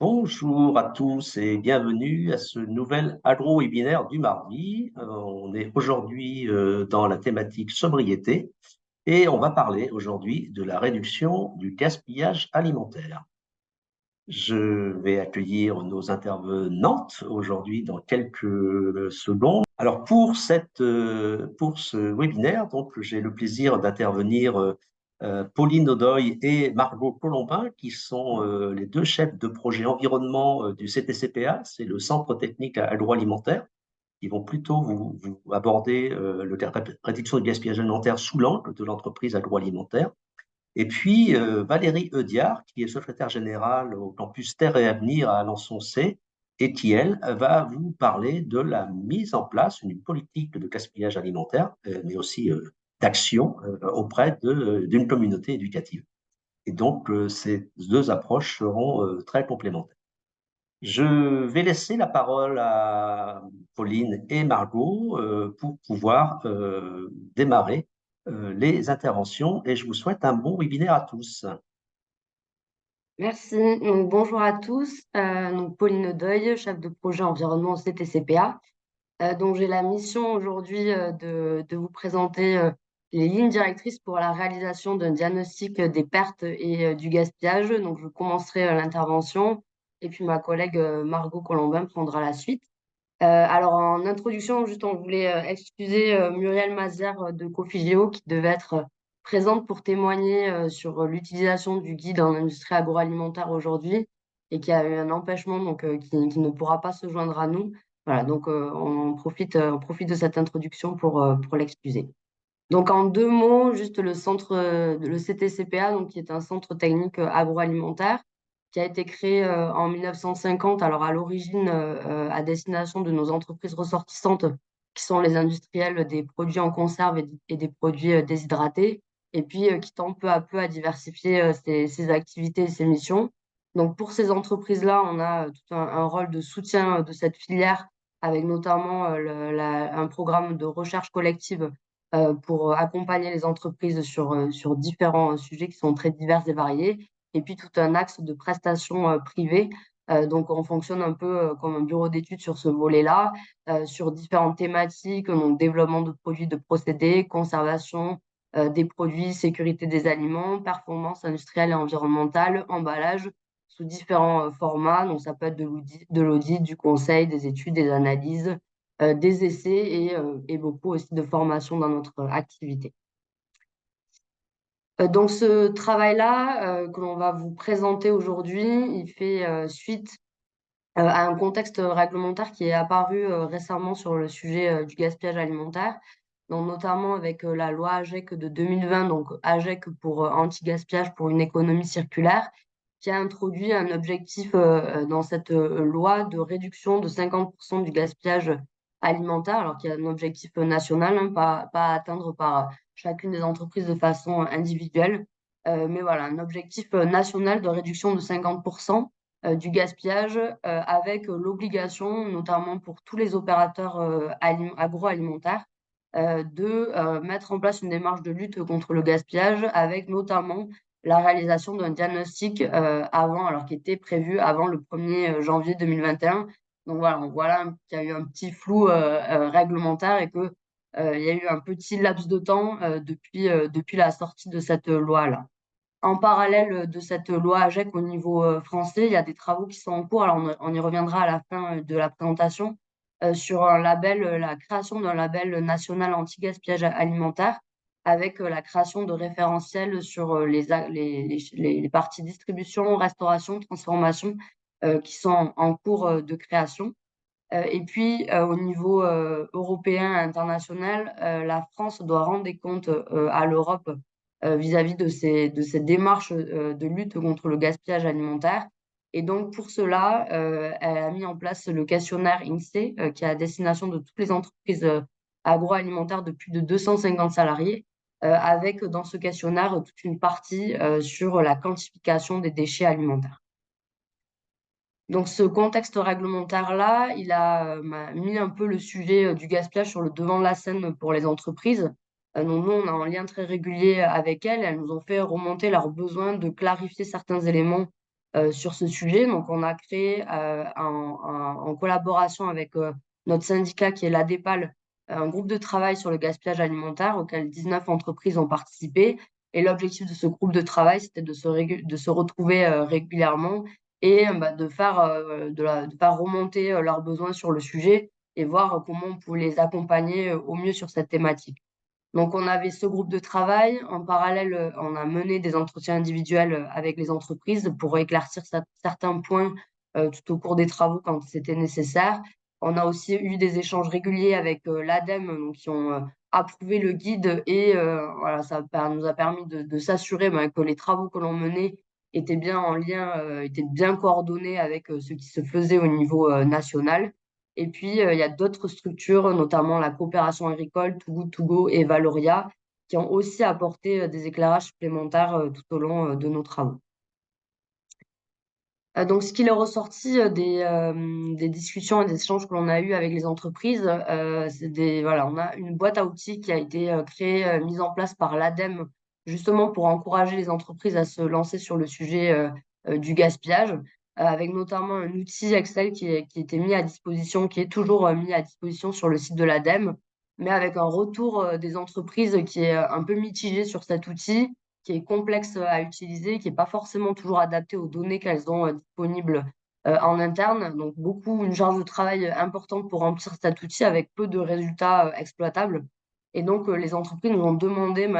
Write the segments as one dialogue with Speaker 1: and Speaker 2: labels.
Speaker 1: Bonjour à tous et bienvenue à ce nouvel agro-webinaire du mardi. On est aujourd'hui dans la thématique sobriété et on va parler aujourd'hui de la réduction du gaspillage alimentaire. Je vais accueillir nos intervenantes aujourd'hui dans quelques secondes. Alors pour ce webinaire, donc j'ai le plaisir d'intervenir Pauline Audoy et Margot Colombin, qui sont les deux chefs de projet environnement du CTCPA, c'est le Centre technique agroalimentaire. Ils vont plutôt vous aborder la réduction du gaspillage alimentaire sous l'angle de l'entreprise agroalimentaire. Et puis Valérie Eudiard, qui est secrétaire générale au campus Terre et Avenir à Alençon-C, et qui, elle, va vous parler de la mise en place d'une politique de gaspillage alimentaire, mais aussi d'action auprès d'une communauté éducative. Et donc, ces deux approches seront très complémentaires. Je vais laisser la parole à Pauline et Margot pour pouvoir démarrer les interventions et je vous souhaite un bon webinaire à tous.
Speaker 2: Merci. Donc, bonjour à tous. Pauline Audoy, chef de projet environnement au CTCPA. Donc, j'ai la mission aujourd'hui de vous présenter les lignes directrices pour la réalisation d'un diagnostic des pertes et du gaspillage. Donc, je commencerai l'intervention et puis ma collègue Margot Colombin prendra la suite. Alors, en introduction, juste, on voulait excuser Muriel Mazière de Cofigeo qui devait être présente pour témoigner sur l'utilisation du guide en industrie agroalimentaire aujourd'hui et qui a eu un empêchement, donc qui ne pourra pas se joindre à nous. Voilà, donc on profite de cette introduction pour l'excuser. Donc, en deux mots, juste le CTCPA, donc, qui est un centre technique agroalimentaire, qui a été créé en 1950, alors à l'origine à destination de nos entreprises ressortissantes, qui sont les industriels des produits en conserve et des produits déshydratés, et puis qui tend peu à peu à diversifier ses activités et ses missions. Donc, pour ces entreprises-là, on a tout un rôle de soutien de cette filière, avec notamment un programme de recherche collective pour accompagner les entreprises sur différents sujets qui sont très divers et variés. Et puis tout un axe de prestations privées. Donc on fonctionne un peu comme un bureau d'études sur ce volet-là, sur différentes thématiques, donc développement de produits, de procédés, conservation des produits, sécurité des aliments, performance industrielle et environnementale, emballage, sous différents formats. Donc ça peut être de l'audit, du conseil, des études, des analyses, des essais et beaucoup aussi de formation dans notre activité. Donc ce travail-là que l'on va vous présenter aujourd'hui, il fait suite à un contexte réglementaire qui est apparu récemment sur le sujet du gaspillage alimentaire, donc notamment avec la loi AGEC de 2020, donc AGEC pour anti-gaspillage pour une économie circulaire, qui a introduit un objectif dans cette loi de réduction de 50% du gaspillage alimentaire, alors qu'il y a un objectif national, hein, pas à atteindre par chacune des entreprises de façon individuelle. Mais voilà, un objectif national de réduction de 50% du gaspillage avec l'obligation, notamment pour tous les opérateurs agroalimentaires, de mettre en place une démarche de lutte contre le gaspillage avec notamment la réalisation d'un diagnostic alors qui était prévu avant le 1er janvier 2021. Donc voilà, on voit là qu'il y a eu un petit flou réglementaire et que il y a eu un petit laps de temps depuis la sortie de cette loi-là. En parallèle de cette loi AGEC au niveau français, il y a des travaux qui sont en cours. Alors, on y reviendra à la fin de la présentation sur un label, la création d'un label national anti-gaspillage alimentaire avec la création de référentiels sur les parties distribution, restauration, transformation qui sont en cours de création. Et puis, au niveau européen et international, la France doit rendre des comptes à l'Europe vis-à-vis de ces démarches de lutte contre le gaspillage alimentaire. Et donc, pour cela, elle a mis en place le questionnaire INSEE, qui est à destination de toutes les entreprises agroalimentaires de plus de 250 salariés, avec dans ce questionnaire toute une partie sur la quantification des déchets alimentaires. Donc, ce contexte réglementaire-là, il a mis un peu le sujet du gaspillage sur le devant de la scène pour les entreprises. Donc, nous, on a un lien très régulier avec elles. Elles nous ont fait remonter leur besoin de clarifier certains éléments sur ce sujet. Donc, on a créé en collaboration avec notre syndicat qui est l'ADEPAL, un groupe de travail sur le gaspillage alimentaire auquel 19 entreprises ont participé. Et l'objectif de ce groupe de travail, c'était de se retrouver régulièrement et de faire remonter leurs besoins sur le sujet et voir comment on pouvait les accompagner au mieux sur cette thématique. Donc, on avait ce groupe de travail. En parallèle, on a mené des entretiens individuels avec les entreprises pour éclaircir certains points tout au cours des travaux quand c'était nécessaire. On a aussi eu des échanges réguliers avec l'ADEME, donc, qui ont approuvé le guide et voilà, nous a permis de s'assurer que les travaux que l'on menait étaient bien en lien, étaient bien coordonnés avec ce qui se faisait au niveau national. Et puis, il y a d'autres structures, notamment la coopération agricole, Too Good To Go et Valoria, qui ont aussi apporté des éclairages supplémentaires tout au long de nos travaux. Donc, ce qu'il est ressorti des discussions et des échanges que l'on a eus avec les entreprises, voilà, on a une boîte à outils qui a été créée, mise en place par l'ADEME, justement pour encourager les entreprises à se lancer sur le sujet du gaspillage, avec notamment un outil Excel qui était mis à disposition, qui est toujours mis à disposition sur le site de l'ADEME, mais avec un retour des entreprises qui est un peu mitigé sur cet outil, qui est complexe à utiliser, qui est pas forcément toujours adapté aux données qu'elles ont disponibles en interne. Donc une charge de travail importante pour remplir cet outil avec peu de résultats exploitables. Et donc les entreprises nous ont demandé,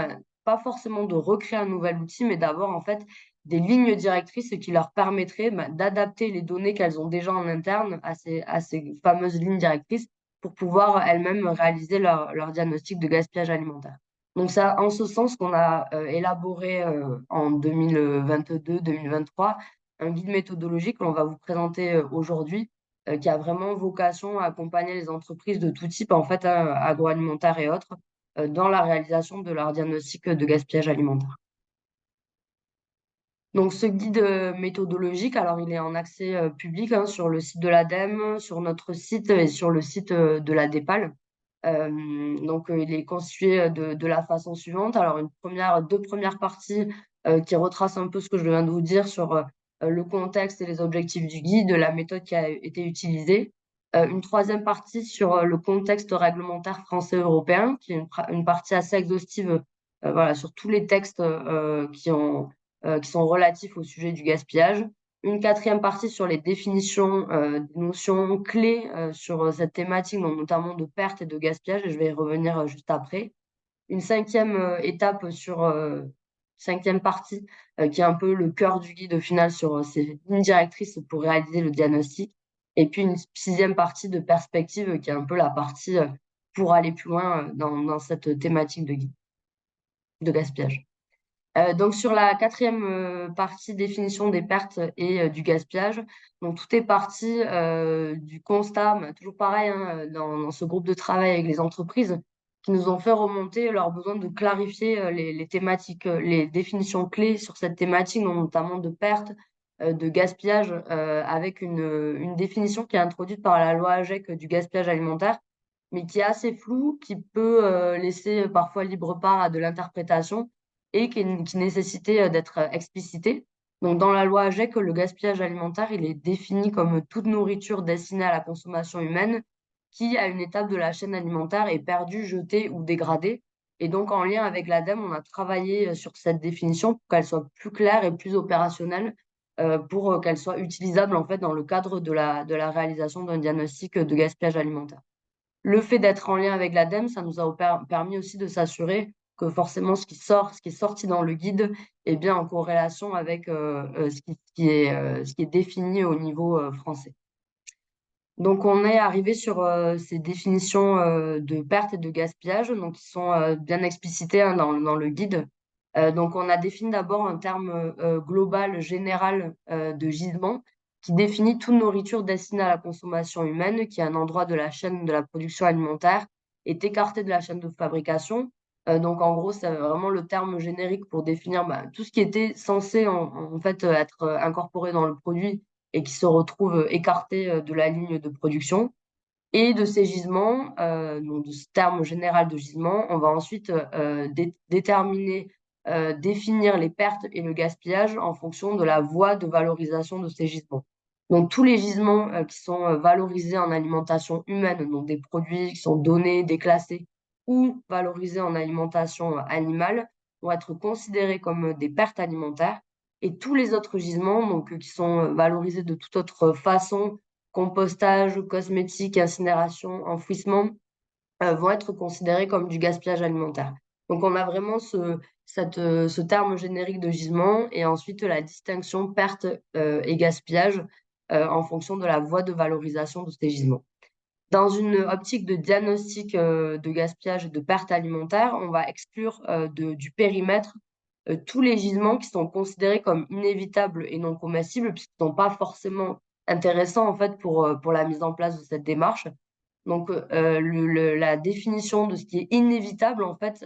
Speaker 2: pas forcément de recréer un nouvel outil, mais d'avoir en fait des lignes directrices qui leur permettraient d'adapter les données qu'elles ont déjà en interne à ces fameuses lignes directrices pour pouvoir elles-mêmes réaliser leur diagnostic de gaspillage alimentaire. Donc c'est en ce sens qu'on a élaboré en 2022-2023 un guide méthodologique que l'on va vous présenter aujourd'hui, qui a vraiment vocation à accompagner les entreprises de tout type, en fait, agroalimentaires et autres, dans la réalisation de leur diagnostic de gaspillage alimentaire. Donc ce guide méthodologique, alors il est en accès public sur le site de l'ADEME, sur notre site et sur le site de la DEPAL. Donc, il est constitué de la façon suivante. Alors, deux premières parties qui retracent un peu ce que je viens de vous dire sur le contexte et les objectifs du guide, la méthode qui a été utilisée. Une troisième partie sur le contexte réglementaire français-européen, qui est une partie assez exhaustive voilà, sur tous les textes qui sont relatifs au sujet du gaspillage. Une quatrième partie sur les définitions des notions clés sur cette thématique, donc notamment de perte et de gaspillage, et je vais y revenir juste après. Une cinquième étape cinquième partie, qui est un peu le cœur du guide au final sur ces lignes directrices pour réaliser le diagnostic. Et puis une sixième partie de perspective, qui est un peu la partie pour aller plus loin dans cette thématique de guide de gaspillage. Donc sur la quatrième partie, définition des pertes et du gaspillage, donc tout est parti du constat, toujours pareil, hein, dans ce groupe de travail avec les entreprises, qui nous ont fait remonter leur besoin de clarifier les thématiques, les définitions clés sur cette thématique, donc notamment de pertes, de gaspillage, avec une définition qui est introduite par la loi AGEC du gaspillage alimentaire, mais qui est assez floue, qui peut laisser parfois libre part à de l'interprétation et qui nécessitait d'être explicité. Donc, dans la loi AGEC, le gaspillage alimentaire, il est défini comme toute nourriture destinée à la consommation humaine qui, à une étape de la chaîne alimentaire, est perdue, jetée ou dégradée. Et donc, en lien avec l'ADEME, on a travaillé sur cette définition pour qu'elle soit plus claire et plus opérationnelle, pour qu'elle soit utilisable en fait dans le cadre de la réalisation d'un diagnostic de gaspillage alimentaire. Le fait d'être en lien avec l'ADEME, ça nous a permis aussi de s'assurer que forcément ce qui est sorti dans le guide est bien en corrélation avec ce qui est défini au niveau français. Donc on est arrivé sur ces définitions de perte et de gaspillage, donc qui sont bien explicitées dans le guide. Donc on a défini d'abord un terme global, général de gisement, qui définit toute nourriture destinée à la consommation humaine, qui est un endroit de la chaîne de la production alimentaire, est écarté de la chaîne de fabrication. Donc en gros, c'est vraiment le terme générique pour définir tout ce qui était censé en fait être incorporé dans le produit et qui se retrouve écarté de la ligne de production. Et de ces gisements, donc de ce terme général de gisement, on va ensuite déterminer définir les pertes et le gaspillage en fonction de la voie de valorisation de ces gisements. Donc tous les gisements qui sont valorisés en alimentation humaine, donc des produits qui sont donnés, déclassés, ou valorisés en alimentation animale, vont être considérés comme des pertes alimentaires. Et tous les autres gisements, donc qui sont valorisés de toute autre façon, compostage, cosmétique, incinération, enfouissement, vont être considérés comme du gaspillage alimentaire. Donc on a vraiment ce terme générique de gisement et ensuite la distinction perte et gaspillage en fonction de la voie de valorisation de ces gisements. Dans une optique de diagnostic de gaspillage et de perte alimentaire, on va exclure du périmètre tous les gisements qui sont considérés comme inévitables et non comestibles, puisqu'ils ne sont pas forcément intéressants en fait pour la mise en place de cette démarche. Donc, la définition de ce qui est inévitable, en fait,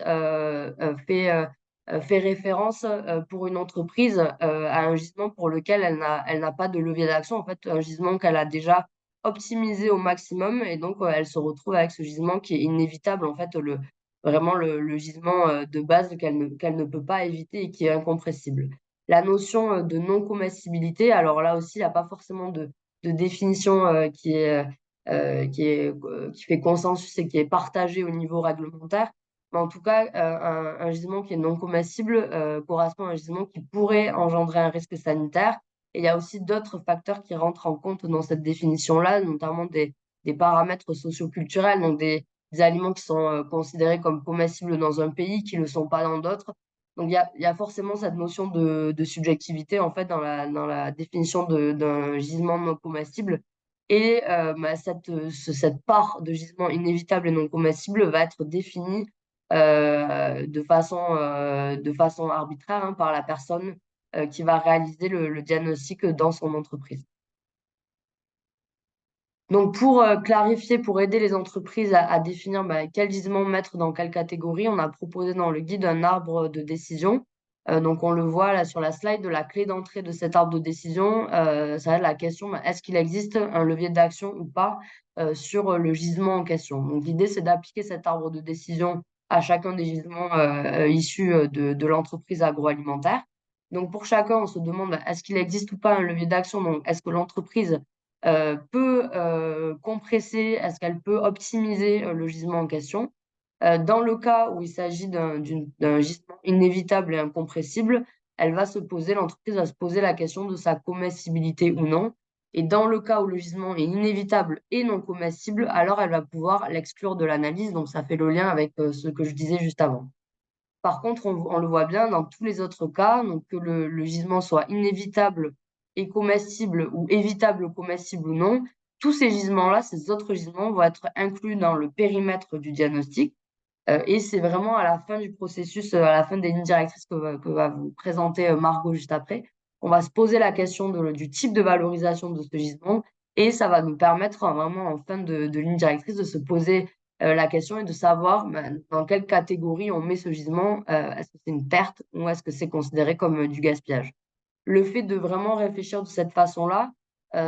Speaker 2: fait référence, pour une entreprise, à un gisement pour lequel elle n'a pas de levier d'action. En fait, un gisement qu'elle a déjà optimisé au maximum et donc, elle se retrouve avec ce gisement qui est inévitable, en fait, vraiment le gisement, de base qu'elle ne peut pas éviter et qui est incompressible. La notion, de non-comestibilité, alors là aussi, il y a pas forcément de définition, qui fait consensus et qui est partagé au niveau réglementaire. Mais en tout cas, un gisement qui est non comestible correspond à un gisement qui pourrait engendrer un risque sanitaire. Et il y a aussi d'autres facteurs qui rentrent en compte dans cette définition-là, notamment des paramètres socioculturels, donc des aliments qui sont considérés comme comestibles dans un pays, qui ne le sont pas dans d'autres. Donc il y a forcément cette notion de subjectivité en fait dans la définition d'un gisement non comestible. Et cette part de gisement inévitable et non comestible va être définie de façon arbitraire par la personne qui va réaliser le diagnostic dans son entreprise. Donc pour clarifier, pour aider les entreprises à définir quel gisement mettre dans quelle catégorie, on a proposé dans le guide un arbre de décision. Donc on le voit là sur la slide, de la clé d'entrée de cet arbre de décision, ça va être la question, est-ce qu'il existe un levier d'action ou pas sur le gisement en question. Donc l'idée, c'est d'appliquer cet arbre de décision à chacun des gisements issus de l'entreprise agroalimentaire. Donc pour chacun, on se demande, est-ce qu'il existe ou pas un levier d'action? Donc est-ce que l'entreprise peut compresser, est-ce qu'elle peut optimiser le gisement en question? Dans le cas où il s'agit d'un gisement inévitable et incompressible, l'entreprise va se poser la question de sa comestibilité ou non. Et dans le cas où le gisement est inévitable et non comestible, alors elle va pouvoir l'exclure de l'analyse. Donc ça fait le lien avec ce que je disais juste avant. Par contre, on le voit bien dans tous les autres cas, donc que le gisement soit inévitable et comestible ou évitable, comestible ou non, tous ces gisements-là, ces autres gisements vont être inclus dans le périmètre du diagnostic. Et c'est vraiment à la fin du processus, à la fin des lignes directrices que va vous présenter Margot juste après, on va se poser la question du type de valorisation de ce gisement et ça va nous permettre vraiment en fin de ligne directrice de se poser la question et de savoir dans quelle catégorie on met ce gisement. Est-ce que c'est une perte ou est-ce que c'est considéré comme du gaspillage? Le fait de vraiment réfléchir de cette façon-là,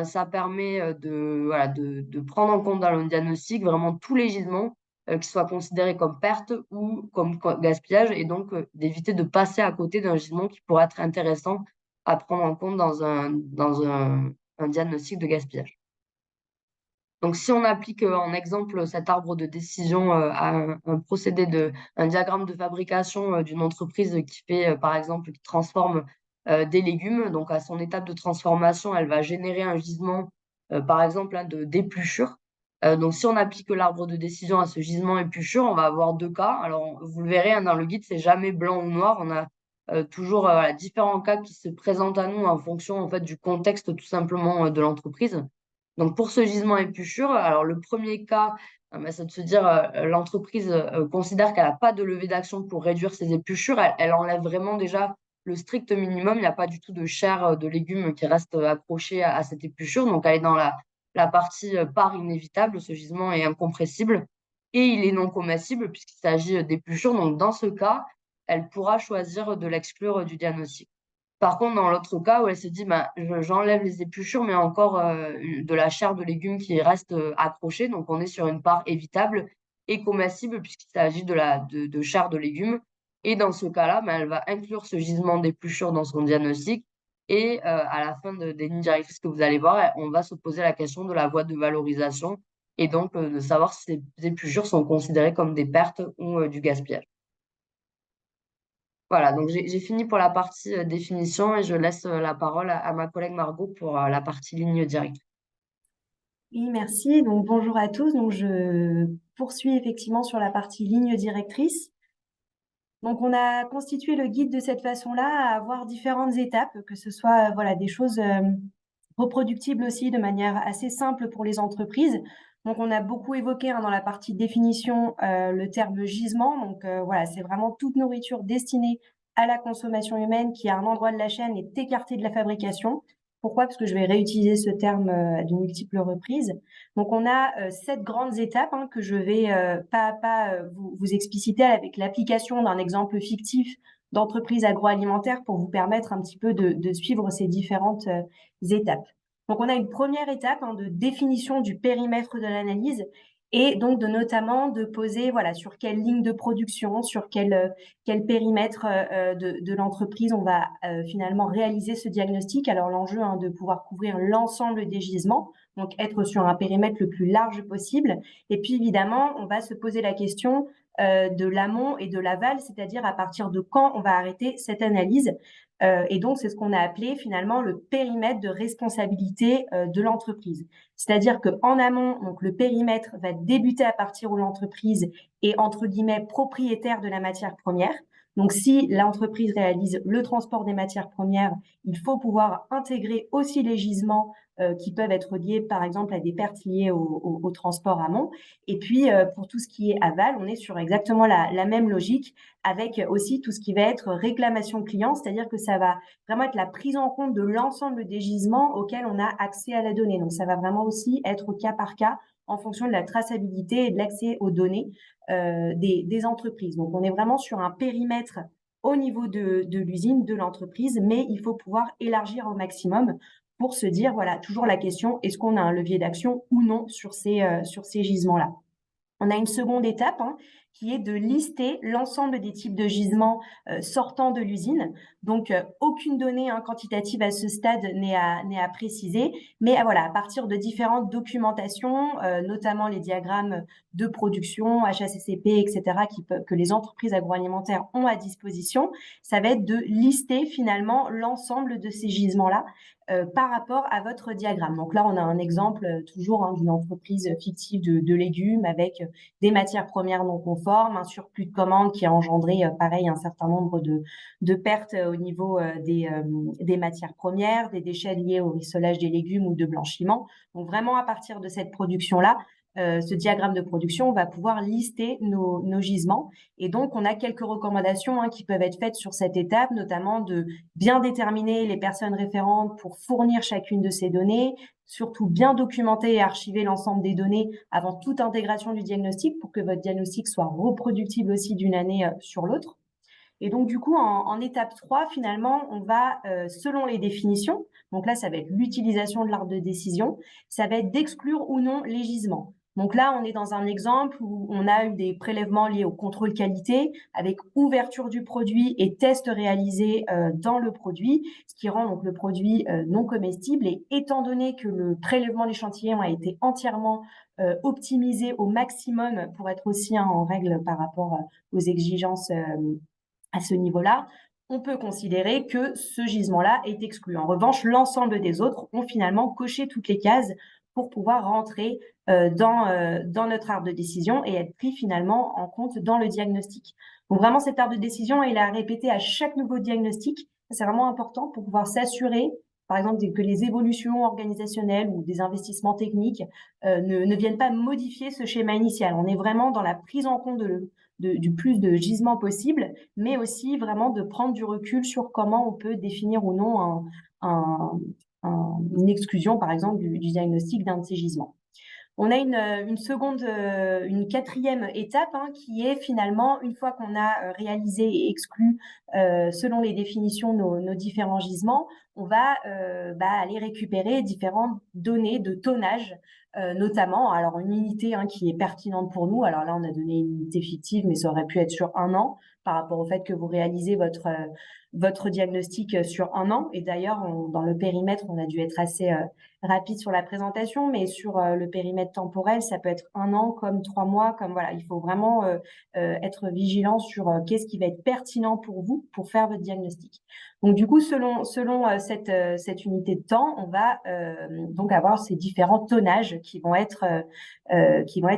Speaker 2: ça permet voilà, de prendre en compte dans le diagnostic vraiment tous les gisements qui soient considérés comme perte ou comme gaspillage et donc d'éviter de passer à côté d'un gisement qui pourrait être intéressant à prendre en compte dans un diagnostic de gaspillage. Donc si on applique en exemple cet arbre de décision à un procédé un diagramme de fabrication d'une entreprise qui fait par exemple qui transforme des légumes, donc à son étape de transformation, elle va générer un gisement par exemple d'épluchure. Donc si on applique l'arbre de décision à ce gisement épluchure, on va avoir deux cas. Alors vous le verrez dans le guide, c'est jamais blanc ou noir. On a toujours voilà, différents cas qui se présentent à nous en fonction en fait du contexte tout simplement de l'entreprise. Donc pour ce gisement épluchure, alors le premier cas, c'est de se dire, l'entreprise considère qu'elle a pas de levier d'action pour réduire ses épluchures. Elle enlève vraiment déjà le strict minimum. Il y a pas du tout de chair de légumes qui reste accrochée à cette épluchure. Donc elle est dans la partie part inévitable. Ce gisement est incompressible et il est non comestible puisqu'il s'agit d'épluchures. Donc dans ce cas, elle pourra choisir de l'exclure du diagnostic. Par contre, dans l'autre cas où elle se dit: j'enlève les épluchures, mais encore, de la chair de légumes qui reste, accrochée», donc on est sur une part évitable et comestible puisqu'il s'agit de chair de légumes Et dans ce cas-là, ben, elle va inclure ce gisement d'épluchure dans son diagnostic. Et à la fin des lignes directrices que vous allez voir, on va se poser la question de la voie de valorisation et donc de savoir si ces épluchures sont considérées comme des pertes ou du gaspillage. Voilà, donc j'ai fini pour la partie définition et je laisse la parole à ma collègue Margot pour la partie ligne directrice.
Speaker 3: Oui, merci. Donc, bonjour à tous. Donc, je poursuis effectivement sur la partie ligne directrice. Donc, on a constitué le guide de cette façon-là, à avoir différentes étapes, que ce soit voilà, des choses reproductibles aussi de manière assez simple pour les entreprises. Donc, on a beaucoup évoqué dans la partie définition le terme gisement. Donc, voilà, c'est vraiment toute nourriture destinée à la consommation humaine qui, à un endroit de la chaîne, est écartée de la fabrication. Pourquoi? Parce que je vais réutiliser ce terme de multiples reprises. Donc, on a 7 grandes étapes que je vais pas à pas vous expliciter avec l'application d'un exemple fictif d'entreprise agroalimentaire pour vous permettre un petit peu de suivre ces différentes étapes. Donc, on a une première étape de définition du périmètre de l'analyse et donc notamment de poser voilà sur quelle ligne de production, sur quel périmètre de l'entreprise on va finalement réaliser ce diagnostic. Alors l'enjeu de pouvoir couvrir l'ensemble des gisements, donc être sur un périmètre le plus large possible. Et puis évidemment, on va se poser la question de l'amont et de l'aval, c'est-à-dire à partir de quand on va arrêter cette analyse. Et donc, c'est ce qu'on a appelé finalement le périmètre de responsabilité de l'entreprise. C'est-à-dire qu'en amont, donc le périmètre va débuter à partir où l'entreprise est entre guillemets propriétaire de la matière première. Donc, si l'entreprise réalise le transport des matières premières, il faut pouvoir intégrer aussi les gisements qui peuvent être liés, par exemple, à des pertes liées au transport amont. Et puis, pour tout ce qui est aval, on est sur exactement la même logique avec aussi tout ce qui va être réclamation client, c'est-à-dire que ça va vraiment être la prise en compte de l'ensemble des gisements auxquels on a accès à la donnée. Donc, ça va vraiment aussi être au cas par cas en fonction de la traçabilité et de l'accès aux données des entreprises. Donc, on est vraiment sur un périmètre au niveau de l'usine, de l'entreprise, mais il faut pouvoir élargir au maximum pour se dire, voilà, toujours la question, est-ce qu'on a un levier d'action ou non sur ces gisements-là? On a une seconde étape qui est de lister l'ensemble des types de gisements sortant de l'usine. Donc, aucune donnée quantitative à ce stade n'est à préciser, mais voilà, à partir de différentes documentations, notamment les diagrammes de production, HACCP, etc., que les entreprises agroalimentaires ont à disposition, ça va être de lister finalement l'ensemble de ces gisements-là par rapport à votre diagramme. Donc là, on a un exemple toujours d'une entreprise fictive de légumes avec des matières premières non conformes, un surplus de commandes qui a engendré, pareil, un certain nombre de pertes au niveau des matières premières, des déchets liés au rissolage des légumes ou de blanchiment. Donc vraiment, à partir de cette production-là, ce diagramme de production, on va pouvoir lister nos gisements. Et donc, on a quelques recommandations qui peuvent être faites sur cette étape, notamment de bien déterminer les personnes référentes pour fournir chacune de ces données, surtout bien documenter et archiver l'ensemble des données avant toute intégration du diagnostic pour que votre diagnostic soit reproductible aussi d'une année sur l'autre. Et donc, du coup, en étape 3, finalement, on va, selon les définitions, donc là, ça va être l'utilisation de l'arbre de décision, ça va être d'exclure ou non les gisements. Donc là, on est dans un exemple où on a eu des prélèvements liés au contrôle qualité avec ouverture du produit et tests réalisés dans le produit, ce qui rend donc le produit non comestible. Et étant donné que le prélèvement d'échantillons a été entièrement optimisé au maximum pour être aussi en règle par rapport aux exigences à ce niveau-là, on peut considérer que ce gisement-là est exclu. En revanche, l'ensemble des autres ont finalement coché toutes les cases pour pouvoir rentrer dans notre arbre de décision et être pris finalement en compte dans le diagnostic. Donc vraiment, cet arbre de décision, il est à répéter à chaque nouveau diagnostic. C'est vraiment important pour pouvoir s'assurer, par exemple, que les évolutions organisationnelles ou des investissements techniques ne viennent pas modifier ce schéma initial. On est vraiment dans la prise en compte du plus de gisements possible, mais aussi vraiment de prendre du recul sur comment on peut définir ou non une exclusion, par exemple, du diagnostic d'un de ces gisements. On a une quatrième étape qui est finalement, une fois qu'on a réalisé et exclu, selon les définitions, nos différents gisements, on va aller récupérer différentes données de tonnage, notamment, alors une unité qui est pertinente pour nous. Alors là, on a donné une unité fictive, mais ça aurait pu être sur un an. par rapport au fait que vous réalisez votre diagnostic sur 1 an. Et d'ailleurs, dans le périmètre, on a dû être assez rapide sur la présentation, mais sur le périmètre temporel, ça peut être 1 an comme 3 mois, comme voilà, il faut vraiment être vigilant sur qu'est-ce qui va être pertinent pour vous pour faire votre diagnostic. Donc du coup, selon cette unité de temps, on va donc avoir ces différents tonnages qui vont être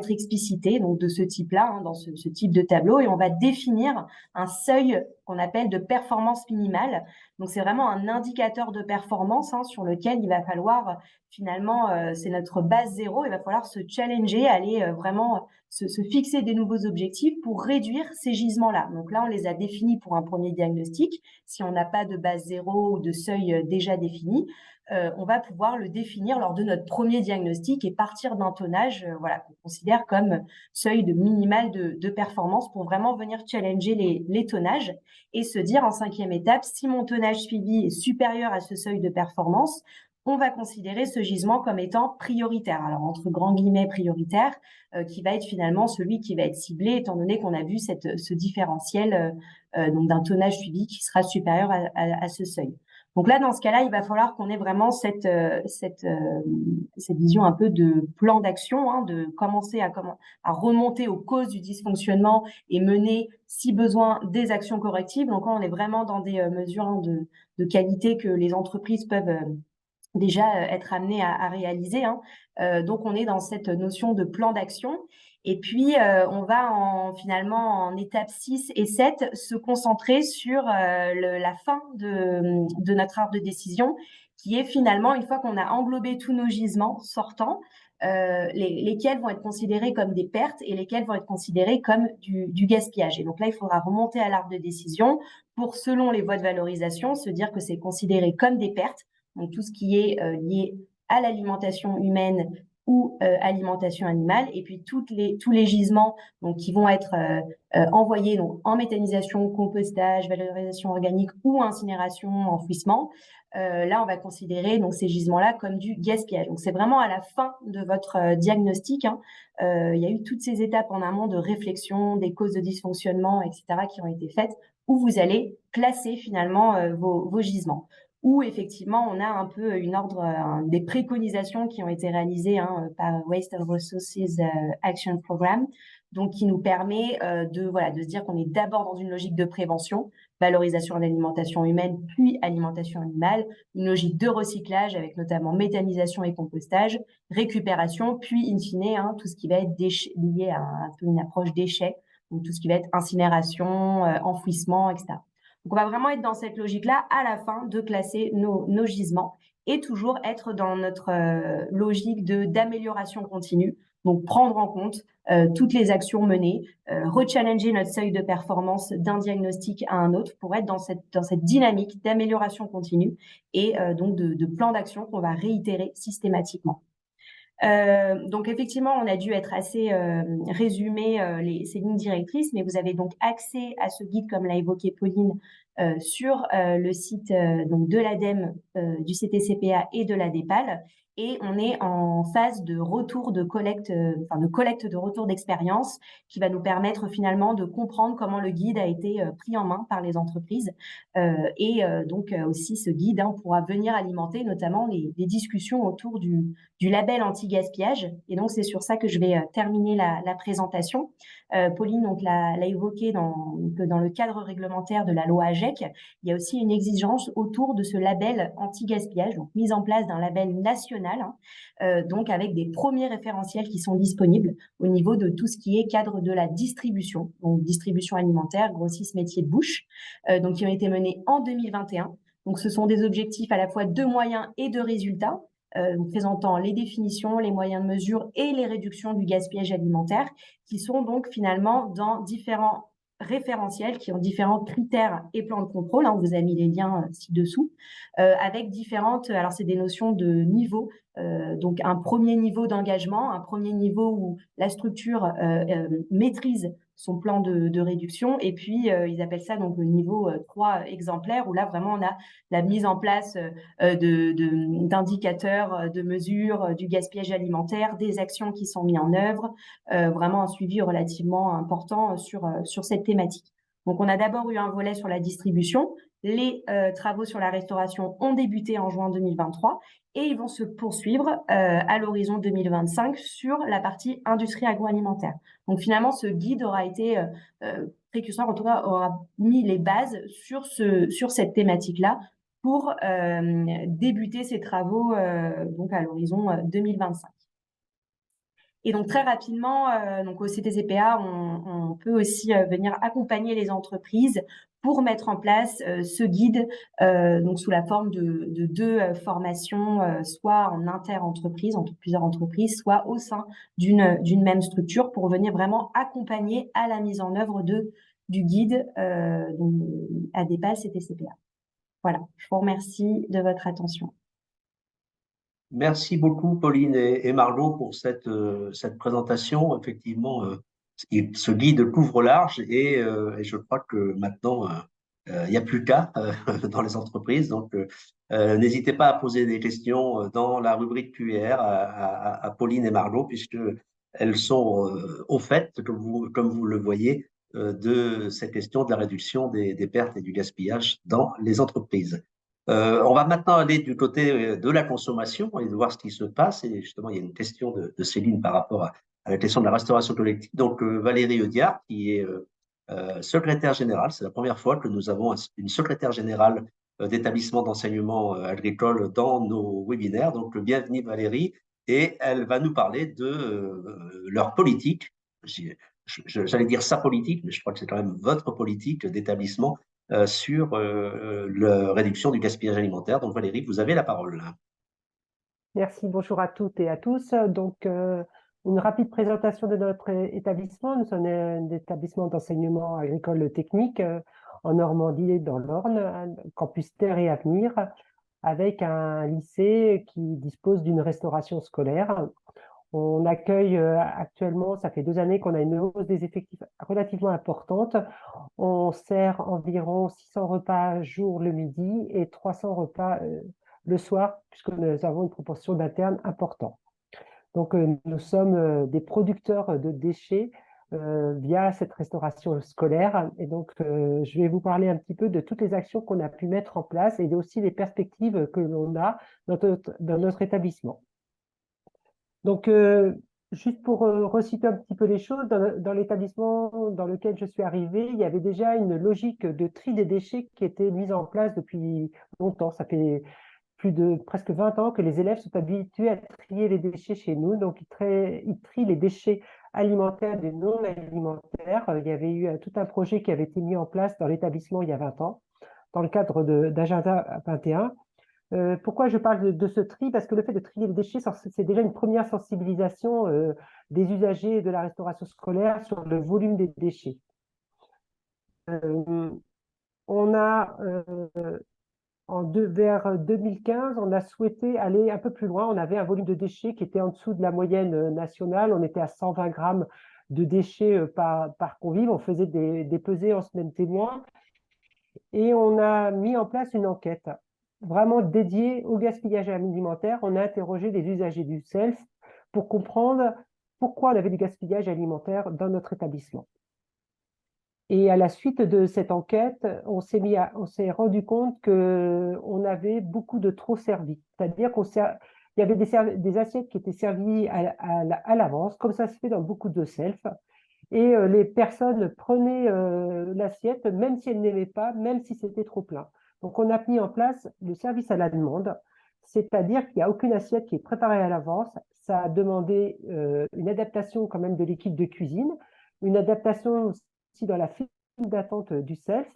Speaker 3: explicités, donc de ce type-là, hein, dans ce type de tableau, et on va définir un seuil qu'on appelle de performance minimale. Donc c'est vraiment un indicateur de performance, hein, sur lequel il va falloir finalement, c'est notre base zéro, il va falloir se challenger, aller vraiment se fixer des nouveaux objectifs pour réduire ces gisements-là. Donc là, on les a définis pour un premier diagnostic. Si on n'a pas de base zéro ou de seuil déjà défini, on va pouvoir le définir lors de notre premier diagnostic et partir d'un tonnage voilà, qu'on considère comme seuil de minimal de performance pour vraiment venir challenger les tonnages et se dire en 5e étape, si mon tonnage suivi est supérieur à ce seuil de performance, on va considérer ce gisement comme étant prioritaire. Alors, entre grands guillemets prioritaire, qui va être finalement celui qui va être ciblé, étant donné qu'on a vu ce différentiel donc d'un tonnage suivi qui sera supérieur à ce seuil. Donc là, dans ce cas-là, il va falloir qu'on ait vraiment cette vision un peu de plan d'action, hein, de commencer à remonter aux causes du dysfonctionnement et mener, si besoin, des actions correctives. Donc là, on est vraiment dans des mesures, hein, de qualité que les entreprises peuvent déjà être amenées à réaliser, hein. Donc on est dans cette notion de plan d'action. Et puis, on va finalement en étape 6 et 7 se concentrer sur la fin de notre arbre de décision, qui est finalement, une fois qu'on a englobé tous nos gisements sortants, lesquels vont être considérés comme des pertes et lesquels vont être considérés comme du gaspillage. Et donc là, il faudra remonter à l'arbre de décision pour, selon les voies de valorisation, se dire que c'est considéré comme des pertes, donc tout ce qui est lié à l'alimentation humaine ou alimentation animale, et puis tous les gisements donc, qui vont être envoyés donc, en méthanisation, compostage, valorisation organique ou incinération, enfouissement. Là, on va considérer donc, ces gisements-là comme du gaspillage. Donc, c'est vraiment à la fin de votre diagnostic, hein. Il y a eu toutes ces étapes en amont de réflexion, des causes de dysfonctionnement, etc., qui ont été faites, où vous allez classer finalement vos gisements. Où effectivement, on a un peu des préconisations qui ont été réalisées, hein, par Waste and Resources Action Programme, donc qui nous permet de se dire qu'on est d'abord dans une logique de prévention, valorisation de l'alimentation humaine, puis alimentation animale, une logique de recyclage avec notamment méthanisation et compostage, récupération, puis in fine, hein, tout ce qui va être lié à un peu une approche déchets, donc tout ce qui va être incinération, enfouissement, etc. Donc, on va vraiment être dans cette logique-là à la fin de classer nos gisements et toujours être dans notre logique d'amélioration continue. Donc, prendre en compte toutes les actions menées, rechallenger notre seuil de performance d'un diagnostic à un autre pour être dans cette dynamique d'amélioration continue et donc de plan d'action qu'on va réitérer systématiquement. Donc effectivement, on a dû être assez résumé ces lignes directrices, mais vous avez donc accès à ce guide, comme l'a évoqué Pauline, sur le site donc de l'ADEME, du CTCPA et de la DEPAL. Et on est en phase de retour de collecte de retour d'expérience qui va nous permettre finalement de comprendre comment le guide a été pris en main par les entreprises. Donc aussi ce guide, hein, pourra venir alimenter notamment les discussions autour du label anti-gaspillage. Et donc c'est sur ça que je vais terminer la présentation. Pauline donc l'a évoqué dans le cadre réglementaire de la loi AGEC, il y a aussi une exigence autour de ce label anti-gaspillage, donc mise en place d'un label national, hein, donc avec des premiers référentiels qui sont disponibles au niveau de tout ce qui est cadre de la distribution, donc distribution alimentaire, grossisme, métier de bouche, donc qui ont été menés en 2021. Donc ce sont des objectifs à la fois de moyens et de résultats, présentant les définitions, les moyens de mesure et les réductions du gaspillage alimentaire, qui sont donc finalement dans différents référentiels qui ont différents critères et plans de contrôle. On vous a mis les liens ci-dessous, avec différentes, alors c'est des notions de niveau, donc un premier niveau d'engagement, un premier niveau où la structure maîtrise son plan de réduction, et puis ils appellent ça donc le niveau 3 exemplaire, où là vraiment on a la mise en place d'indicateurs, de mesures du gaspillage alimentaire, des actions qui sont mises en œuvre, vraiment un suivi relativement important sur cette thématique. Donc, on a d'abord eu un volet sur la distribution. Les travaux sur la restauration ont débuté en juin 2023 et ils vont se poursuivre à l'horizon 2025 sur la partie industrie agroalimentaire. Donc, finalement, ce guide aura été précurseur, en tout cas, aura mis les bases sur cette thématique-là pour débuter ces travaux donc à l'horizon 2025. Et donc très rapidement, donc au CTCPA, on peut aussi venir accompagner les entreprises pour mettre en place ce guide donc sous la forme de deux formations, soit en inter-entreprise, entre plusieurs entreprises, soit au sein d'une même structure pour venir vraiment accompagner à la mise en œuvre du guide donc, ADEPAL CTCPA. Voilà, je vous remercie de votre attention.
Speaker 1: Merci beaucoup, Pauline et Margot, pour cette présentation. Effectivement, ce guide couvre large et je crois que maintenant, il n'y a plus qu'à dans les entreprises. Donc, n'hésitez pas à poser des questions dans la rubrique QR à Pauline et Margot, puisque elles sont au fait, comme vous le voyez, de ces questions de la réduction des pertes et du gaspillage dans les entreprises. On va maintenant aller du côté de la consommation et de voir ce qui se passe. Et justement, il y a une question de Céline par rapport à la question de la restauration collective. Donc, Valérie Eudiard, qui est secrétaire générale, c'est la première fois que nous avons une secrétaire générale d'établissement d'enseignement agricole dans nos webinaires. Donc, bienvenue Valérie. Et elle va nous parler de leur politique. J'allais dire sa politique, mais je crois que c'est quand même votre politique d'établissement sur la réduction du gaspillage alimentaire. Donc Valérie, vous avez la parole.
Speaker 4: Merci, bonjour à toutes et à tous. Donc, une rapide présentation de notre établissement. Nous sommes un établissement d'enseignement agricole technique en Normandie et dans l'Orne, campus Terre et Avenir, avec un lycée qui dispose d'une restauration scolaire. On accueille actuellement, ça fait 2 années qu'on a une hausse des effectifs relativement importante. On sert environ 600 repas jour le midi et 300 repas le soir, puisque nous avons une proportion d'internes importante. Donc, nous sommes des producteurs de déchets via cette restauration scolaire. Et donc, je vais vous parler un petit peu de toutes les actions qu'on a pu mettre en place et aussi les perspectives que l'on a dans notre établissement. Donc, juste pour resituer un petit peu les choses, dans l'établissement dans lequel je suis arrivée, il y avait déjà une logique de tri des déchets qui était mise en place depuis longtemps. Ça fait presque 20 ans que les élèves sont habitués à trier les déchets chez nous. Donc, ils trient les déchets alimentaires des non alimentaires. Il y avait eu tout un projet qui avait été mis en place dans l'établissement il y a 20 ans, dans le cadre d'Agenda 21. Pourquoi je parle de ce tri? Parce que le fait de trier les déchets, c'est déjà une première sensibilisation des usagers de la restauration scolaire sur le volume des déchets. On a, vers 2015, on a souhaité aller un peu plus loin. On avait un volume de déchets qui était en dessous de la moyenne nationale. On était à 120 grammes de déchets par convive. On faisait des pesées en semaine témoin. Et on a mis en place une enquête vraiment dédiée au gaspillage alimentaire. On a interrogé les usagers du self pour comprendre pourquoi on avait du gaspillage alimentaire dans notre établissement. Et à la suite de cette enquête, on s'est rendu compte qu'on avait beaucoup de trop servi. C'est-à-dire qu'il y avait des assiettes qui étaient servies à l'avance, comme ça se fait dans beaucoup de self. Et les personnes prenaient l'assiette, même si elles n'aimaient pas, même si c'était trop plein. Donc, on a mis en place le service à la demande, c'est-à-dire qu'il n'y a aucune assiette qui est préparée à l'avance. Ça a demandé une adaptation quand même de l'équipe de cuisine, une adaptation aussi dans la file d'attente du self,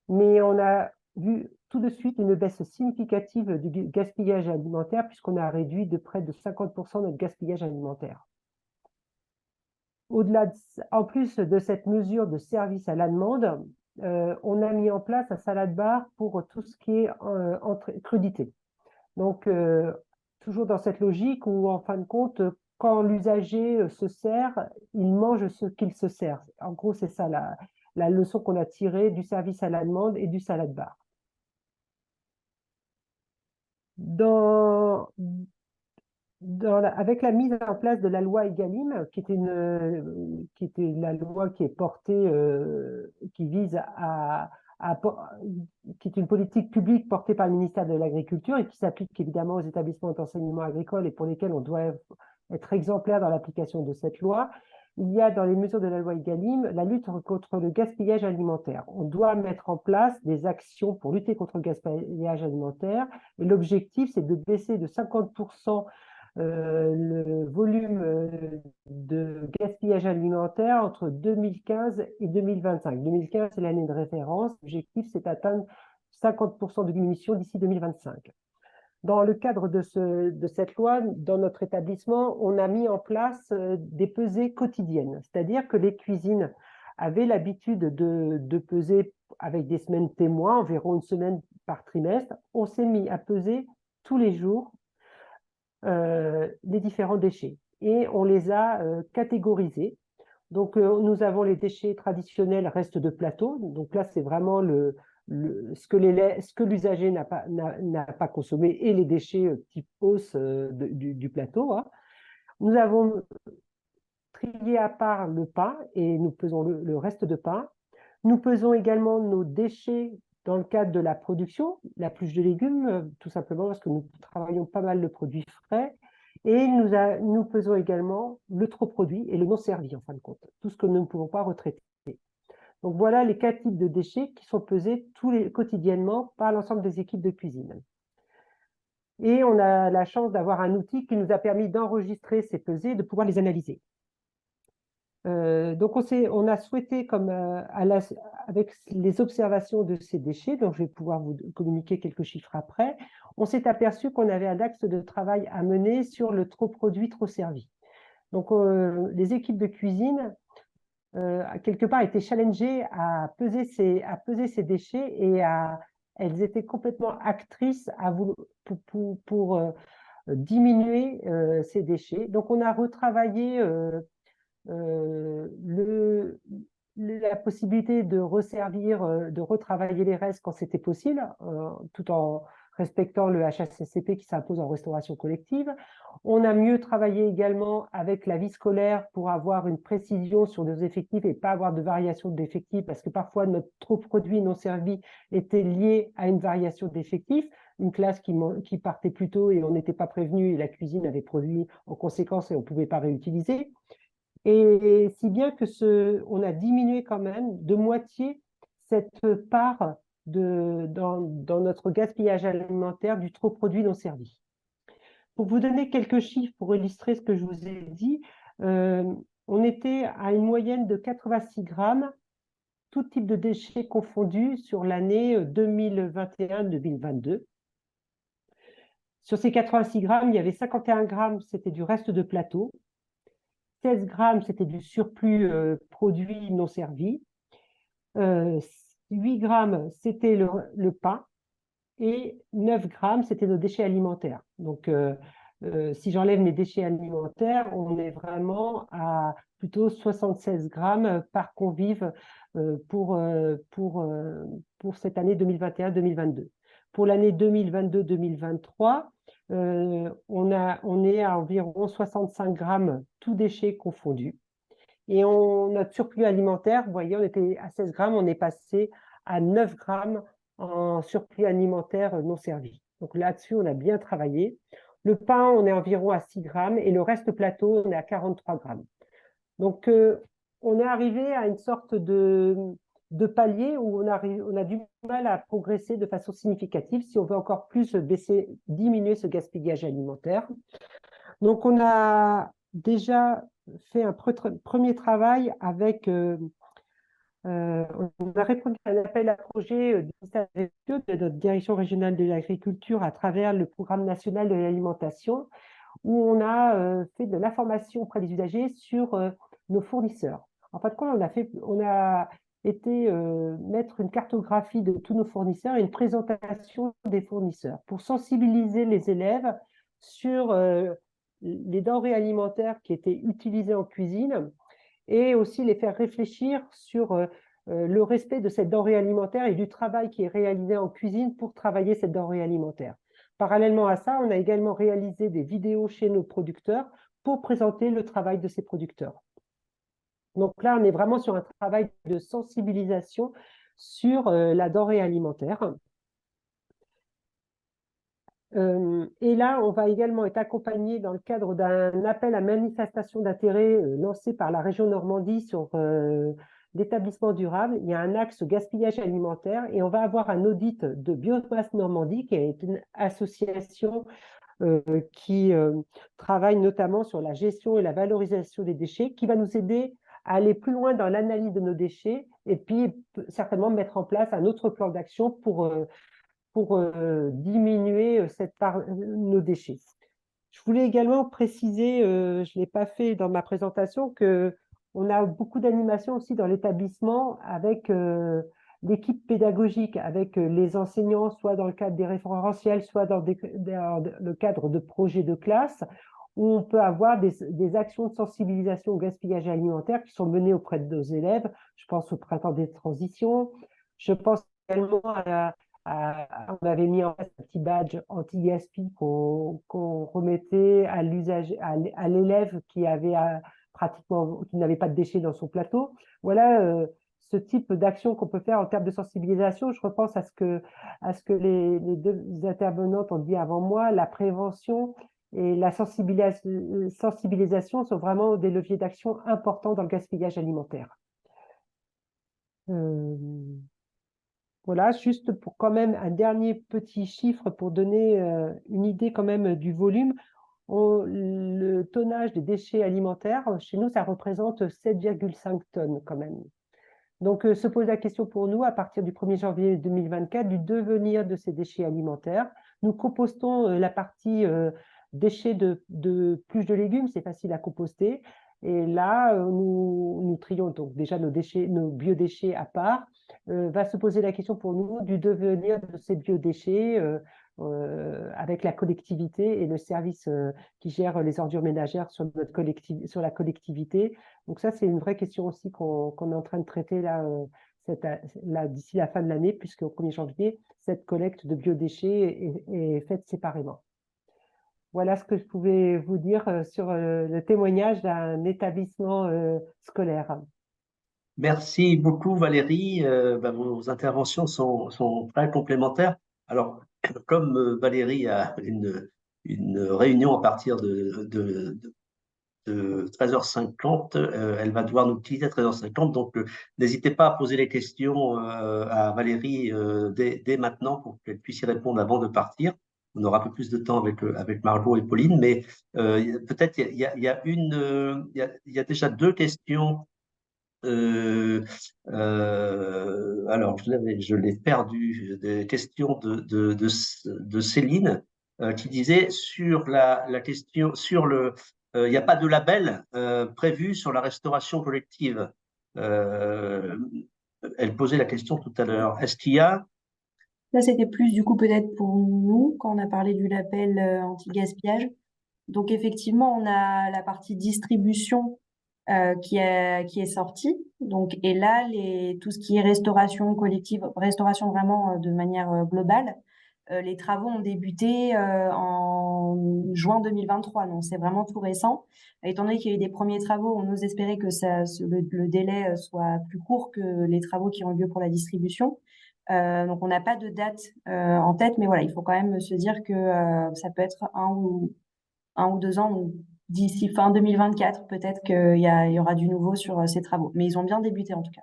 Speaker 4: mais on a vu tout de suite une baisse significative du gaspillage alimentaire puisqu'on a réduit de près de 50% notre gaspillage alimentaire. En plus de cette mesure de service à la demande, on a mis en place un salade bar pour tout ce qui est crudité. Donc, toujours dans cette logique où, en fin de compte, quand l'usager se sert, il mange ce qu'il se sert. En gros, c'est ça la leçon qu'on a tirée du service à la demande et du salade bar. avec la mise en place de la loi Egalim, qui était la loi qui est portée, qui vise qui est une politique publique portée par le ministère de l'Agriculture et qui s'applique évidemment aux établissements d'enseignement agricole et pour lesquels on doit être exemplaire dans l'application de cette loi. Il y a dans les mesures de la loi Egalim la lutte contre le gaspillage alimentaire. On doit mettre en place des actions pour lutter contre le gaspillage alimentaire et l'objectif, c'est de baisser de 50% le volume de gaspillage alimentaire entre 2015 et 2025. 2015, c'est l'année de référence. L'objectif, c'est d'atteindre 50% de diminution d'ici 2025. Dans le cadre de cette loi, dans notre établissement, on a mis en place des pesées quotidiennes, c'est-à-dire que les cuisines avaient l'habitude de peser avec des semaines témoins, environ une semaine par trimestre. On s'est mis à peser tous les jours les différents déchets et on les a catégorisés. Donc, nous avons les déchets traditionnels restes de plateau. Donc là, c'est vraiment ce que l'usager n'a pas consommé et les déchets type os du plateau. Hein. Nous avons trié à part le pain et nous pesons le reste de pain. Nous pesons également nos déchets dans le cadre de la production, la pluche de légumes, tout simplement parce que nous travaillons pas mal de produits frais. Et nous pesons également le trop produit et le non servi, en fin de compte, tout ce que nous ne pouvons pas retraiter. Donc voilà les 4 types de déchets qui sont pesés quotidiennement par l'ensemble des équipes de cuisine. Et on a la chance d'avoir un outil qui nous a permis d'enregistrer ces pesées et de pouvoir les analyser. Donc on a souhaité, avec les observations de ces déchets, dont je vais pouvoir vous communiquer quelques chiffres après, on s'est aperçu qu'on avait un axe de travail à mener sur le trop produit, trop servi. Donc les équipes de cuisine, quelque part, étaient challengées à peser ces déchets et elles étaient complètement actrices pour diminuer ces déchets. Donc on a retravaillé la possibilité de de retravailler les restes quand c'était possible, tout en respectant le HACCP qui s'impose en restauration collective. On a mieux travaillé également avec la vie scolaire pour avoir une précision sur nos effectifs et pas avoir de variation d'effectifs, parce que parfois notre trop produit non servi était lié à une variation d'effectifs, une classe qui partait plus tôt et on n'était pas prévenu et la cuisine avait produit en conséquence et on ne pouvait pas réutiliser. Et si bien que on a diminué quand même de moitié cette part dans notre gaspillage alimentaire du trop produit non servi. Pour vous donner quelques chiffres pour illustrer ce que je vous ai dit, on était à une moyenne de 86 grammes, tout type de déchets confondus sur l'année 2021-2022. Sur ces 86 grammes, il y avait 51 grammes, c'était du reste de plateau. 16 grammes, c'était du surplus produit non servi. 8 grammes, c'était le pain. Et 9 grammes, c'était nos déchets alimentaires. Donc, si j'enlève mes déchets alimentaires, on est vraiment à plutôt 76 grammes par convive pour cette année 2021-2022. Pour l'année 2022-2023, on est à environ 65 grammes, tout déchets confondus. Et notre surplus alimentaire, vous voyez, on était à 16 grammes, on est passé à 9 grammes en surplus alimentaire non servi. Donc là-dessus, on a bien travaillé. Le pain, on est environ à 6 grammes et le reste plateau, on est à 43 grammes. Donc, on est arrivé à une sorte de palier où on a du mal à progresser de façon significative si on veut encore plus diminuer ce gaspillage alimentaire. Donc, on a déjà fait un premier travail avec... on a répondu à un appel à projet du ministère de notre direction régionale de l'agriculture à travers le programme national de l'alimentation où on a fait de l'information auprès des usagers sur nos fournisseurs. En fait, on a été mettre une cartographie de tous nos fournisseurs et une présentation des fournisseurs pour sensibiliser les élèves sur les denrées alimentaires qui étaient utilisées en cuisine et aussi les faire réfléchir sur le respect de cette denrée alimentaire et du travail qui est réalisé en cuisine pour travailler cette denrée alimentaire. Parallèlement à ça, on a également réalisé des vidéos chez nos producteurs pour présenter le travail de ces producteurs. Donc là, on est vraiment sur un travail de sensibilisation sur la denrée alimentaire. Et là, on va également être accompagné dans le cadre d'un appel à manifestation d'intérêt lancé par la région Normandie sur l'établissement durable. Il y a un axe gaspillage alimentaire et on va avoir un audit de Biomasse Normandie, qui est une association qui travaille notamment sur la gestion et la valorisation des déchets, qui va nous aider à aller plus loin dans l'analyse de nos déchets et puis certainement mettre en place un autre plan d'action pour diminuer cette part, nos déchets. Je voulais également préciser, je ne l'ai pas fait dans ma présentation, qu'on a beaucoup d'animations aussi dans l'établissement avec l'équipe pédagogique, avec les enseignants, soit dans le cadre des référentiels, soit dans le cadre de projets de classe, où on peut avoir des actions de sensibilisation au gaspillage alimentaire qui sont menées auprès de nos élèves. Je pense au printemps des transitions. Je pense également on avait mis en place un petit badge anti-gaspi qu'on remettait à l'usage, à l'élève qui avait qui n'avait pas de déchets dans son plateau. Voilà ce type d'action qu'on peut faire en termes de sensibilisation. Je repense à ce que les deux intervenantes ont dit avant moi. La prévention et la sensibilisation sont vraiment des leviers d'action importants dans le gaspillage alimentaire. Voilà, juste pour quand même un dernier petit chiffre pour donner une idée quand même du volume. Le tonnage des déchets alimentaires, chez nous, ça représente 7,5 tonnes quand même. Donc, se pose la question pour nous, à partir du 1er janvier 2024, du devenir de ces déchets alimentaires. Nous compostons la partie déchets de pluches de légumes, c'est facile à composter. Et là, nous trions donc déjà nos biodéchets à part. Va se poser la question pour nous du devenir de ces biodéchets avec la collectivité et le service qui gère les ordures ménagères sur la collectivité. Donc ça, c'est une vraie question aussi qu'on est en train de traiter là d'ici la fin de l'année, puisqu'au 1er janvier, cette collecte de biodéchets est faite séparément. Voilà ce que je pouvais vous dire sur le témoignage d'un établissement scolaire.
Speaker 1: Merci beaucoup, Valérie. Vos interventions sont très complémentaires. Alors, comme Valérie a une réunion à partir de 13h50, elle va devoir nous quitter à 13h50. Donc, n'hésitez pas à poser les questions à Valérie dès maintenant pour qu'elle puisse y répondre avant de partir. On aura un peu plus de temps avec Margot et Pauline, mais peut-être il y a déjà deux questions. Alors, je l'ai perdu. Des questions de Céline qui disait sur la question, il n'y a pas de label prévu sur la restauration collective. Elle posait la question tout à l'heure. Est-ce qu'il y a…
Speaker 3: Là, c'était plus du coup peut-être pour nous quand on a parlé du label anti-gaspillage. Donc effectivement, on a la partie distribution qui est sortie. Donc et là, tout ce qui est restauration collective, restauration vraiment de manière globale, les travaux ont débuté en juin 2023. Donc c'est vraiment tout récent. Étant donné qu'il y a eu des premiers travaux, on ose espérer que le délai soit plus court que les travaux qui ont lieu pour la distribution. Donc on n'a pas de date en tête, mais voilà, il faut quand même se dire que ça peut être 1 ou 2 ans, donc d'ici fin 2024, peut-être qu'il y aura du nouveau sur ces travaux. Mais ils ont bien débuté en tout cas.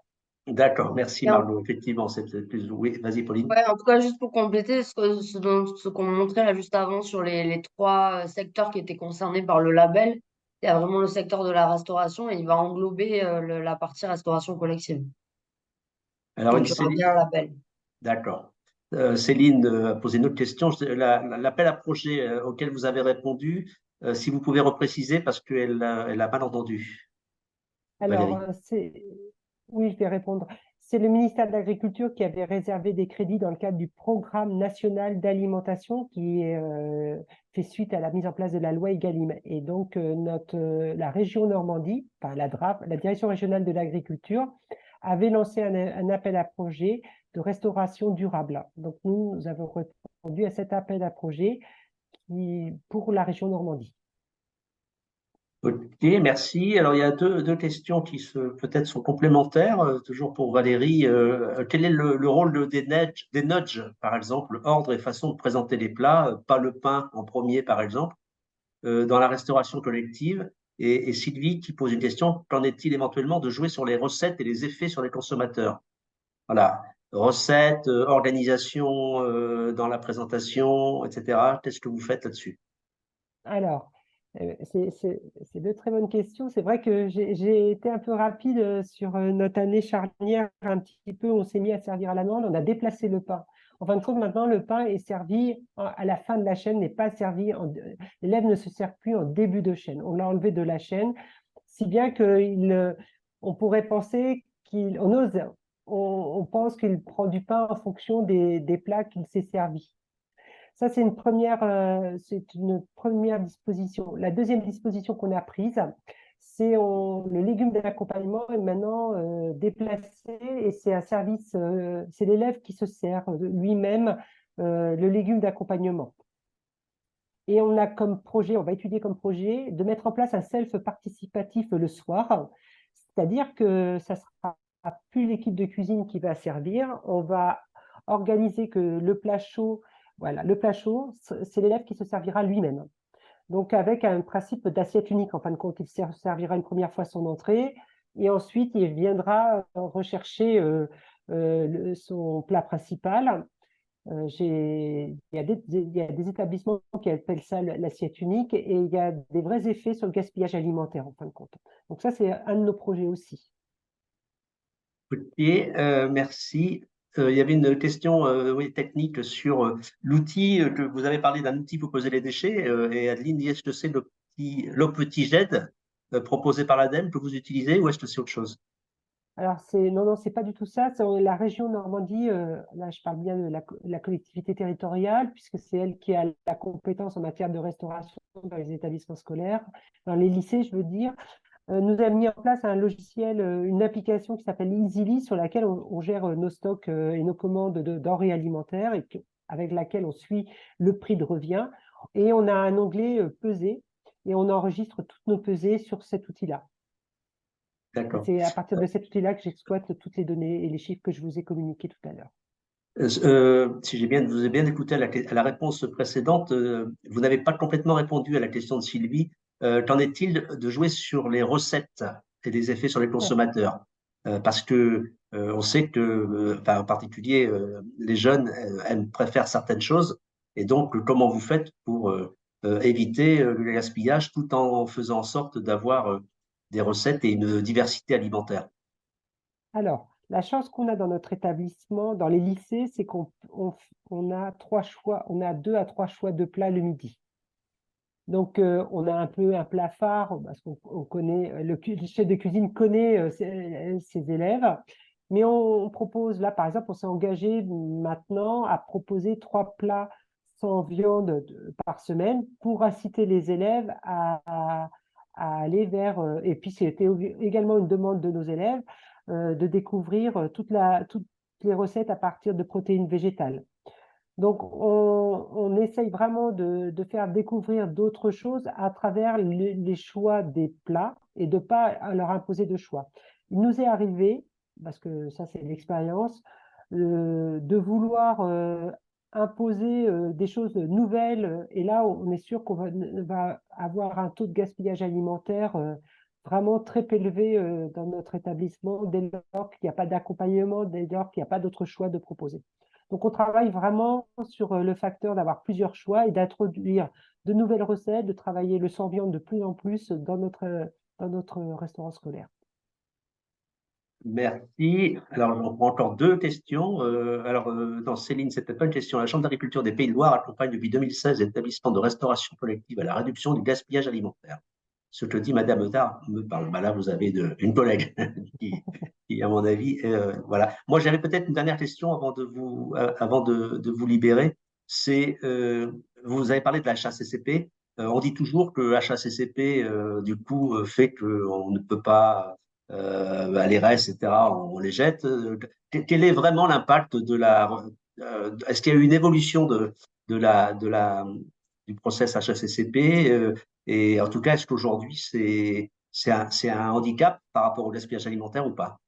Speaker 1: D'accord, merci
Speaker 2: Et
Speaker 1: Margot. Effectivement, c'est plus… Oui, vas-y Pauline.
Speaker 2: ouais, en tout cas, juste pour compléter ce qu'on montrait là juste avant sur les trois secteurs qui étaient concernés par le label, il y a vraiment le secteur de la restauration et il va englober la partie restauration collective.
Speaker 1: Alors,
Speaker 2: Donc, il y aura bien un label.
Speaker 1: D'accord. Céline a posé une autre question. L'appel à projet auquel vous avez répondu, si vous pouvez repréciser parce qu'elle a mal entendu.
Speaker 4: Alors,
Speaker 1: Valérie.
Speaker 4: oui, je vais répondre. C'est le ministère de l'Agriculture qui avait réservé des crédits dans le cadre du programme national d'alimentation qui fait suite à la mise en place de la loi Egalim. Et donc, la région Normandie, enfin la DRAP, la Direction régionale de l'agriculture, avait lancé un appel à projet de restauration durable. Donc, nous avons répondu à cet appel à projet pour la région Normandie.
Speaker 1: Ok, merci. Alors, il y a deux questions qui peut-être sont complémentaires. Toujours pour Valérie, quel est le rôle des nudges, par exemple, ordre et façon de présenter les plats, pas le pain en premier, par exemple, dans la restauration collective? Et Sylvie qui pose une question, qu'en est-il éventuellement de jouer sur les recettes et les effets sur les consommateurs? Voilà, recettes, organisation dans la présentation, etc. Qu'est-ce que vous faites là-dessus?
Speaker 4: Alors, c'est deux très bonnes questions. C'est vrai que j'ai été un peu rapide sur notre année charnière, un petit peu, on s'est mis à servir à la demande, on a déplacé le pain. En fin de compte, maintenant, le pain est servi à la fin de la chaîne, n'est pas servi, l'élève ne se sert plus en début de chaîne. On l'a enlevé de la chaîne, si bien on pourrait penser on pense qu'il prend du pain en fonction des plats qu'il s'est servi. Ça, c'est une première disposition. La deuxième disposition qu'on a prise, c'est le légume d'accompagnement est maintenant déplacé et c'est un service, c'est l'élève qui se sert lui-même le légume d'accompagnement. Et on a comme projet, on va étudier comme projet de mettre en place un self participatif le soir, c'est-à-dire que ça sera plus l'équipe de cuisine qui va servir, on va organiser que le plat chaud, voilà, le plat chaud, c'est l'élève qui se servira lui-même. Donc avec un principe d'assiette unique, en fin de compte, il servira une première fois son entrée et ensuite il viendra rechercher son plat principal. Il y a des établissements qui appellent ça l'assiette unique et il y a des vrais effets sur le gaspillage alimentaire en fin de compte. Donc ça, c'est un de nos projets aussi.
Speaker 1: Ok, merci. Il y avait une question oui, technique sur l'outil que vous avez parlé d'un outil pour peser les déchets. Et Adeline, est-ce que c'est le petit GED proposé par l'ADEME que vous utilisez ou est-ce que c'est autre chose?
Speaker 4: Alors, non, c'est pas du tout ça. C'est la région Normandie, là, je parle bien de la collectivité territoriale, puisque c'est elle qui a la compétence en matière de restauration dans les établissements scolaires, dans les lycées, je veux dire, nous a mis en place un logiciel, une application qui s'appelle EasyLy, sur laquelle on gère nos stocks et nos commandes de denrées alimentaires, et avec laquelle on suit le prix de revient. Et on a un onglet pesée, et on enregistre toutes nos pesées sur cet outil-là. Et
Speaker 1: D'accord.
Speaker 4: c'est à partir de cet outil-là que j'exploite toutes les données et les chiffres que je vous ai communiqués tout à l'heure.
Speaker 1: Si vous ai bien écouté à la réponse précédente, vous n'avez pas complètement répondu à la question de Sylvie. Qu'en est-il de jouer sur les recettes et des effets sur les consommateurs? Parce que on sait que, enfin, en particulier, les jeunes préfèrent certaines choses. Et donc, comment vous faites pour éviter le gaspillage tout en faisant en sorte d'avoir des recettes et une diversité alimentaire?
Speaker 4: Alors, la chance qu'on a dans notre établissement, dans les lycées, c'est qu'on a 3 choix, on a 2 à 3 choix de plats le midi. Donc, on a un peu un plat phare parce qu'on connaît, le chef de cuisine connaît ses élèves. Mais on propose, là, par exemple, on s'est engagé maintenant à proposer 3 plats sans viande par semaine pour inciter les élèves à aller vers, et puis c'était également une demande de nos élèves, de découvrir toutes les recettes à partir de protéines végétales. Donc, on essaye vraiment de faire découvrir d'autres choses à travers les choix des plats et de ne pas leur imposer de choix. Il nous est arrivé, parce que ça c'est l'expérience, de vouloir imposer des choses nouvelles et là on est sûr qu'on va avoir un taux de gaspillage alimentaire vraiment très élevé dans notre établissement dès lors qu'il n'y a pas d'accompagnement, dès lors qu'il n'y a pas d'autre choix de proposer. Donc, on travaille vraiment sur le facteur d'avoir plusieurs choix et d'introduire de nouvelles recettes, de travailler le sans viande de plus en plus dans notre restaurant scolaire.
Speaker 1: Merci. Alors, on prend encore deux questions. Non, Céline, c'était pas une question. La Chambre d'agriculture des Pays de Loire accompagne depuis 2016 les établissements de restauration collective à la réduction du gaspillage alimentaire. Ce que dit Madame Eudard me parle. Bah là, vous avez une collègue qui, à mon avis, voilà. Moi, j'avais peut-être une dernière question avant de vous libérer. C'est, vous avez parlé de la HACCP. On dit toujours que HACCP, du coup, fait qu'on ne peut pas les restes, etc., on les jette. Quel est vraiment l'impact de est-ce qu'il y a eu une évolution du process HACCP et en tout cas, est-ce qu'aujourd'hui, c'est un handicap par rapport au gaspillage alimentaire ou pas?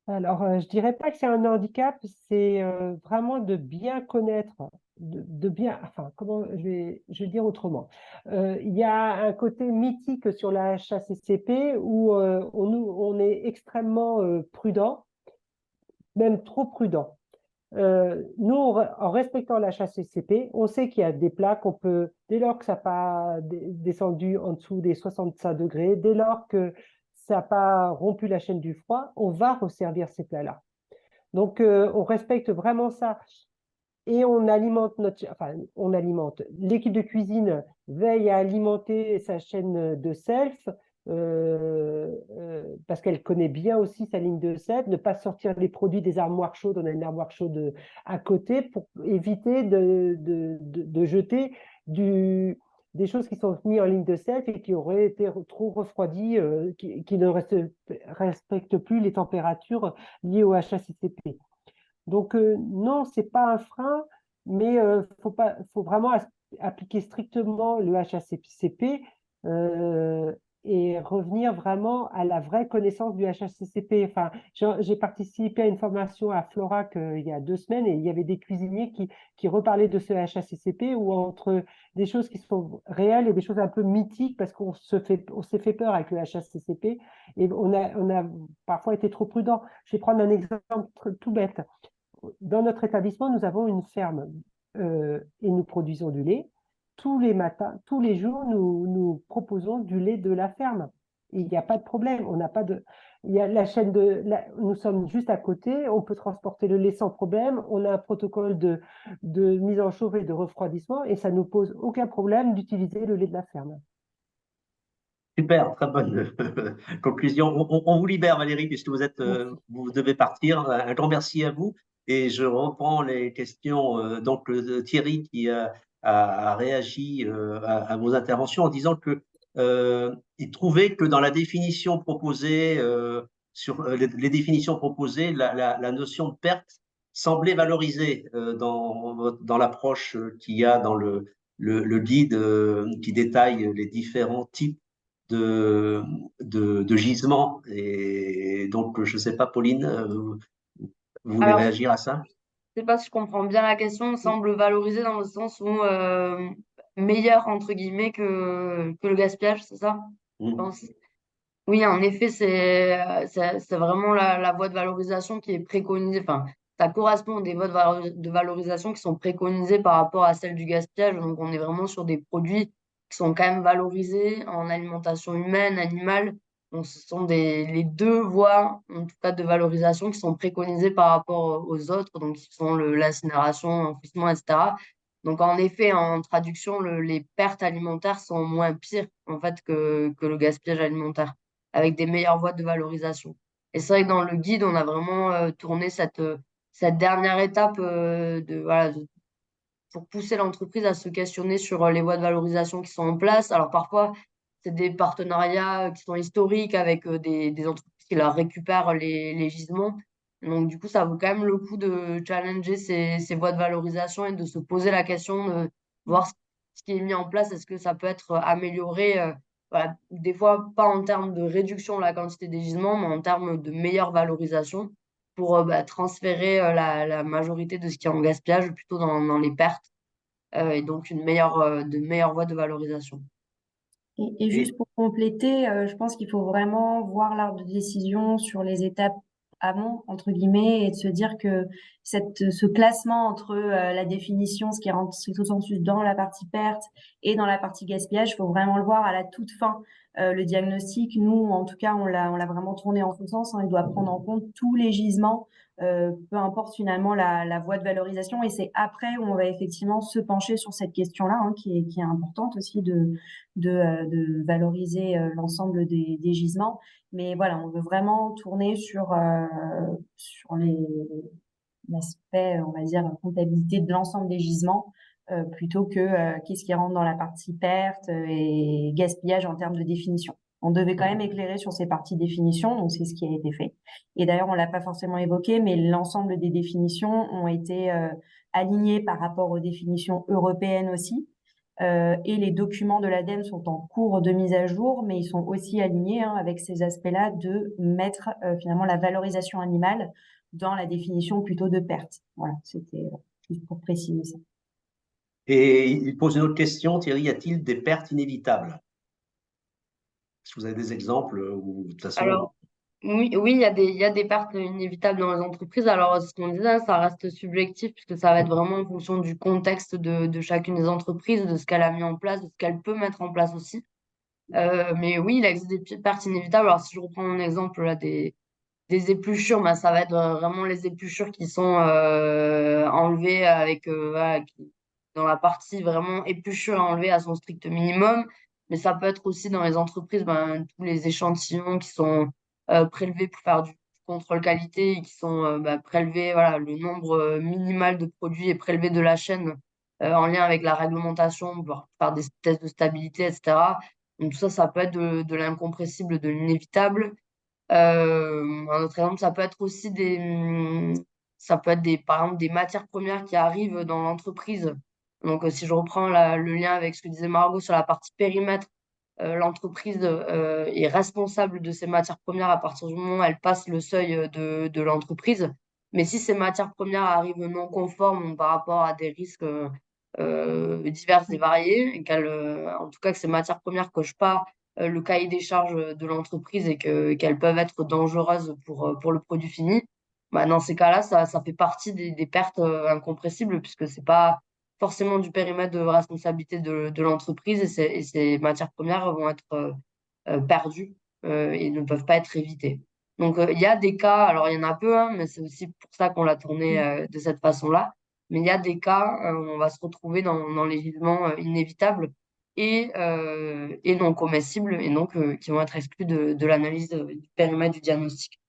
Speaker 4: Alors, je dirais pas que c'est un handicap, c'est vraiment de bien connaître, de bien, enfin, comment je vais dire autrement. Il y a un côté mythique sur la HACCP où on est extrêmement prudent, même trop prudent. Nous, en respectant la HACCP, on sait qu'il y a des plats qu'on peut, dès lors que ça n'a pas descendu en dessous des 65 degrés, dès lors que ça n'a pas rompu la chaîne du froid, on va resservir ces plats-là. Donc, on respecte vraiment ça et on alimente l'équipe de cuisine veille à alimenter sa chaîne de self parce qu'elle connaît bien aussi sa ligne de self, ne pas sortir les produits des armoires chaudes, on a une armoire chaude à côté pour éviter de jeter des choses qui sont mises en ligne de self et qui auraient été trop refroidies, qui ne respectent plus les températures liées au HACCP. Donc, non, ce n'est pas un frein, mais faut vraiment appliquer strictement le HACCP et revenir vraiment à la vraie connaissance du HACCP. Enfin, j'ai participé à une formation à Florac il y a 2 semaines et il y avait des cuisiniers qui reparlaient de ce HACCP ou entre des choses qui sont réelles et des choses un peu mythiques parce qu'on s'est fait peur avec le HACCP et on a parfois été trop prudent. Je vais prendre un exemple tout bête. Dans notre établissement, nous avons une ferme et nous produisons du lait. Tous les matins, tous les jours, nous proposons du lait de la ferme. Et il n'y a pas de problème. On n'a pas de. Il y a la chaîne nous sommes juste à côté. On peut transporter le lait sans problème. On a un protocole de mise en chauffe et de refroidissement et ça ne nous pose aucun problème d'utiliser le lait de la ferme.
Speaker 1: Super, très bonne conclusion. On vous libère, Valérie, puisque vous devez partir. Un grand merci à vous. Et je reprends les questions. Donc, Thierry qui a réagi à vos interventions en disant que il trouvait que dans la définition proposée, sur les définitions proposées, la notion de perte semblait valorisée dans l'approche qu'il y a dans le guide qui détaille les différents types de gisements. Et donc, je ne sais pas, Pauline, vous voulez
Speaker 2: Alors,
Speaker 1: réagir à ça?
Speaker 2: je sais pas si je comprends bien la question, on semble valoriser dans le sens où meilleur entre guillemets que le gaspillage, c'est ça? Je
Speaker 1: Mm.
Speaker 2: pense. Oui, en effet, c'est vraiment la voie de valorisation qui est préconisée. Enfin, ça correspond à des voies de valorisation qui sont préconisées par rapport à celles du gaspillage. Donc, on est vraiment sur des produits qui sont quand même valorisés en alimentation humaine, animale. Donc, ce sont les deux voies, en tout cas, de valorisation qui sont préconisées par rapport aux autres, donc qui sont l'incinération, l'enfouissement, etc. Donc, en effet, en traduction, les pertes alimentaires sont moins pires, en fait, que le gaspillage alimentaire avec des meilleures voies de valorisation. Et c'est vrai que dans le guide, on a vraiment tourné cette dernière étape voilà, pour pousser l'entreprise à se questionner sur les voies de valorisation qui sont en place. Alors parfois, c'est des partenariats qui sont historiques avec des entreprises qui leur récupèrent les gisements. Donc du coup, ça vaut quand même le coup de challenger ces voies de valorisation et de se poser la question de voir ce qui est mis en place, est-ce que ça peut être amélioré voilà, des fois pas en termes de réduction de la quantité des gisements, mais en termes de meilleure valorisation pour transférer la majorité de ce qui est en gaspillage plutôt dans les pertes et donc de meilleures voies de valorisation.
Speaker 3: Et
Speaker 1: Et
Speaker 3: juste pour compléter, je pense qu'il faut vraiment voir l'arbre de décision sur les étapes amont, entre guillemets, et de se dire que ce classement entre la définition, ce qui rentre stricto sensu dans la partie perte et dans la partie gaspillage, il faut vraiment le voir à la toute fin. Le diagnostic, nous, en tout cas, on l'a vraiment tourné en ce sens. Hein, il doit prendre en compte tous les gisements, peu importe finalement la voie de valorisation. Et c'est après où on va effectivement se pencher sur cette question-là, hein, qui est importante aussi de valoriser l'ensemble des gisements. Mais voilà, on veut vraiment tourner sur l'aspect, on va dire, comptabilité de l'ensemble des gisements, plutôt que qu'est-ce qui rentre dans la partie perte et gaspillage en termes de définition. on devait quand même éclairer sur ces parties définition, donc c'est ce qui a été fait. Et d'ailleurs, on l'a pas forcément évoqué, mais l'ensemble des définitions ont été alignées par rapport aux définitions européennes aussi. Et les documents de l'ADEME sont en cours de mise à jour, mais ils sont aussi alignés avec ces aspects-là de mettre finalement la valorisation animale dans la définition plutôt de perte. Voilà, c'était juste pour préciser ça.
Speaker 1: Et il pose une autre question, Thierry, y a-t-il des pertes inévitables? Est-ce que vous avez des exemples où, de toute façon,
Speaker 2: Alors, oui, oui, il y a des pertes inévitables dans les entreprises. Alors, ce qu'on disait, ça reste subjectif puisque ça va être vraiment en fonction du contexte de chacune des entreprises, de ce qu'elle a mis en place, de ce qu'elle peut mettre en place aussi. Mais oui, il existe des pertes inévitables. Alors, si je reprends mon exemple là, des épluchures, bah, ça va être vraiment les épluchures qui sont enlevées avec, voilà, dans la partie vraiment épluchure enlevée à son strict minimum. Mais ça peut être aussi dans les entreprises, ben, tous les échantillons qui sont prélevés pour faire du contrôle qualité et qui sont prélevés, voilà, le nombre minimal de produits est prélevé de la chaîne en lien avec la réglementation pour faire des tests de stabilité, etc. Donc tout ça, ça peut être de l'incompressible, de l'inévitable. Un autre exemple, ça peut être aussi ça peut être par exemple, des matières premières qui arrivent dans l'entreprise. Donc, si je reprends le lien avec ce que disait Margot sur la partie périmètre, l'entreprise est responsable de ces matières premières à partir du moment où elle passe le seuil de l'entreprise. Mais si ces matières premières arrivent non conformes par rapport à des risques divers et variés, et en tout cas que ces matières premières cochent pas le cahier des charges de l'entreprise et qu'elles peuvent être dangereuses pour le produit fini, bah, dans ces cas-là, ça fait partie des pertes incompressibles puisque c'est pas forcément du périmètre de responsabilité de l'entreprise et ces matières premières vont être perdues et ne peuvent pas être évitées. Donc, il y a des cas, alors il y en a peu, hein, mais c'est aussi pour ça qu'on l'a tourné de cette façon-là. Mais il y a des cas où on va se retrouver dans les gisements inévitables et non comestibles, et donc qui vont être exclus de l'analyse du périmètre du diagnostic.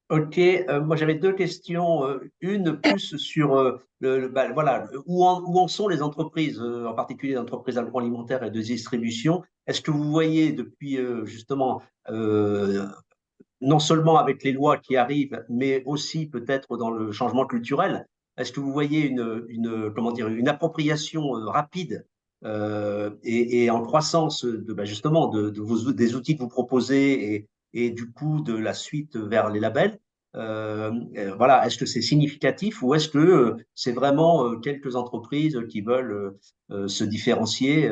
Speaker 1: ok, moi j'avais deux questions. Une plus sur voilà, où en sont les entreprises, en particulier les entreprises agroalimentaires et de distribution. Est-ce que vous voyez depuis justement, non seulement avec les lois qui arrivent, mais aussi peut-être dans le changement culturel, est-ce que vous voyez comment dire, une appropriation rapide et en croissance justement des outils que vous proposez et du coup de la suite vers les labels? Voilà, est-ce que c'est significatif ou est-ce que c'est vraiment quelques entreprises qui veulent se différencier?